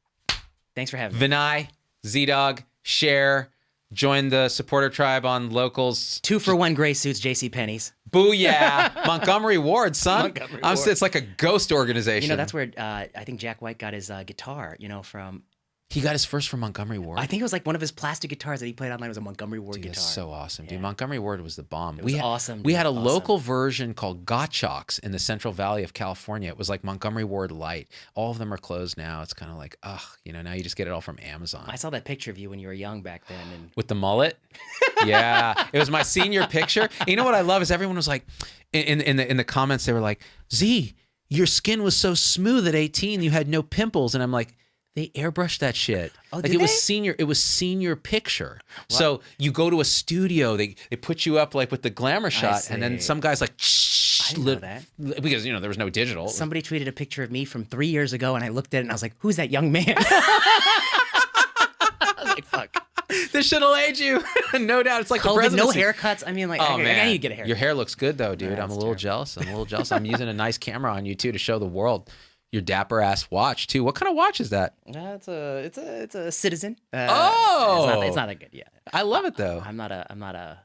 thanks for having me. Vinay, Z-Dog, share. Join the supporter tribe on Locals. 2 for 1 gray suits, JCPenney's. Booyah. Montgomery Ward, son. It's like a ghost organization. That's where I think Jack White got his guitar, from He got his first from Montgomery Ward. I think it was like one of his plastic guitars that he played online was a Montgomery Ward guitar. That's so awesome, dude. Montgomery Ward was the bomb. It was awesome. We had a local version called Gottschalks in the Central Valley of California. It was like Montgomery Ward Light. All of them are closed now. It's kind of like, now you just get it all from Amazon. I saw that picture of you when you were young back then. And with the mullet? Yeah. It was my senior picture. And you know what I love is everyone was like, in the comments, they were like, Z, your skin was so smooth at 18, you had no pimples. And I'm like, they airbrushed that shit. Oh, like it was senior picture. Wow. So you go to a studio, they put you up like with the glamour shot, and then some guy's like, shh, I know that. because there was no digital. Somebody tweeted a picture of me from 3 years ago, and I looked at it and I was like, who's that young man? I was like, fuck. This shit'll age you. No doubt. It's like COVID, the presidency. no haircuts. I mean, like, I need to get a haircut. Your hair looks good though, dude. Yeah, I'm a little jealous. I'm using a nice camera on you too to show the world your dapper ass watch too. What kind of watch is that? It's a Citizen. It's not that good. Yeah, I love it though. I'm not a.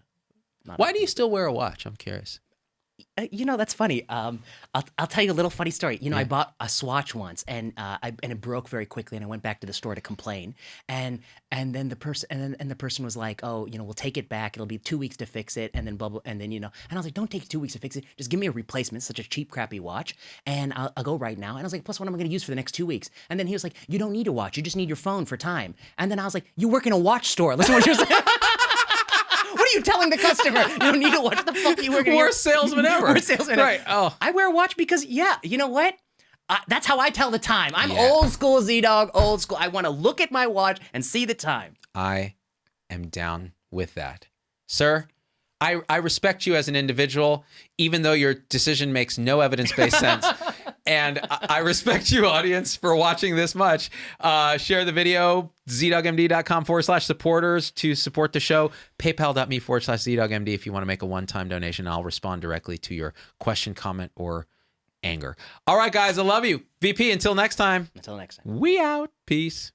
Why do you still wear a watch? I'm curious. That's funny. I'll tell you a little funny story. I bought a Swatch once, and it broke very quickly, and I went back to the store to complain, and then the person was like, oh, we'll take it back. It'll be 2 weeks to fix it, and then and I was like, don't take 2 weeks to fix it. Just give me a replacement. Such a cheap, crappy watch, and I'll go right now. And I was like, plus, what am I going to use for the next 2 weeks? And then he was like, you don't need a watch. You just need your phone for time. And then I was like, you work in a watch store. Listen to what you're saying. What are you telling the customer? You don't need to watch. What the fuck are you working? Worst salesman ever. Worst salesman ever. Right. Oh. I wear a watch because, you know what? That's how I tell the time. I'm old school, Z-Dog, old school. I want to look at my watch and see the time. I am down with that. Sir, I respect you as an individual, even though your decision makes no evidence-based sense. And I respect you, audience, for watching this much. Share the video, zdogmd.com/supporters to support the show. PayPal.me/zdogmd if you want to make a one-time donation. I'll respond directly to your question, comment, or anger. All right, guys, I love you. VP, until next time. Until next time. We out. Peace.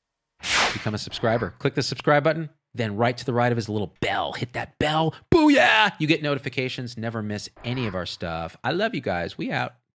Become a subscriber. Click the subscribe button. Then right to the right of his little bell. Hit that bell. Booyah! You get notifications. Never miss any of our stuff. I love you guys. We out.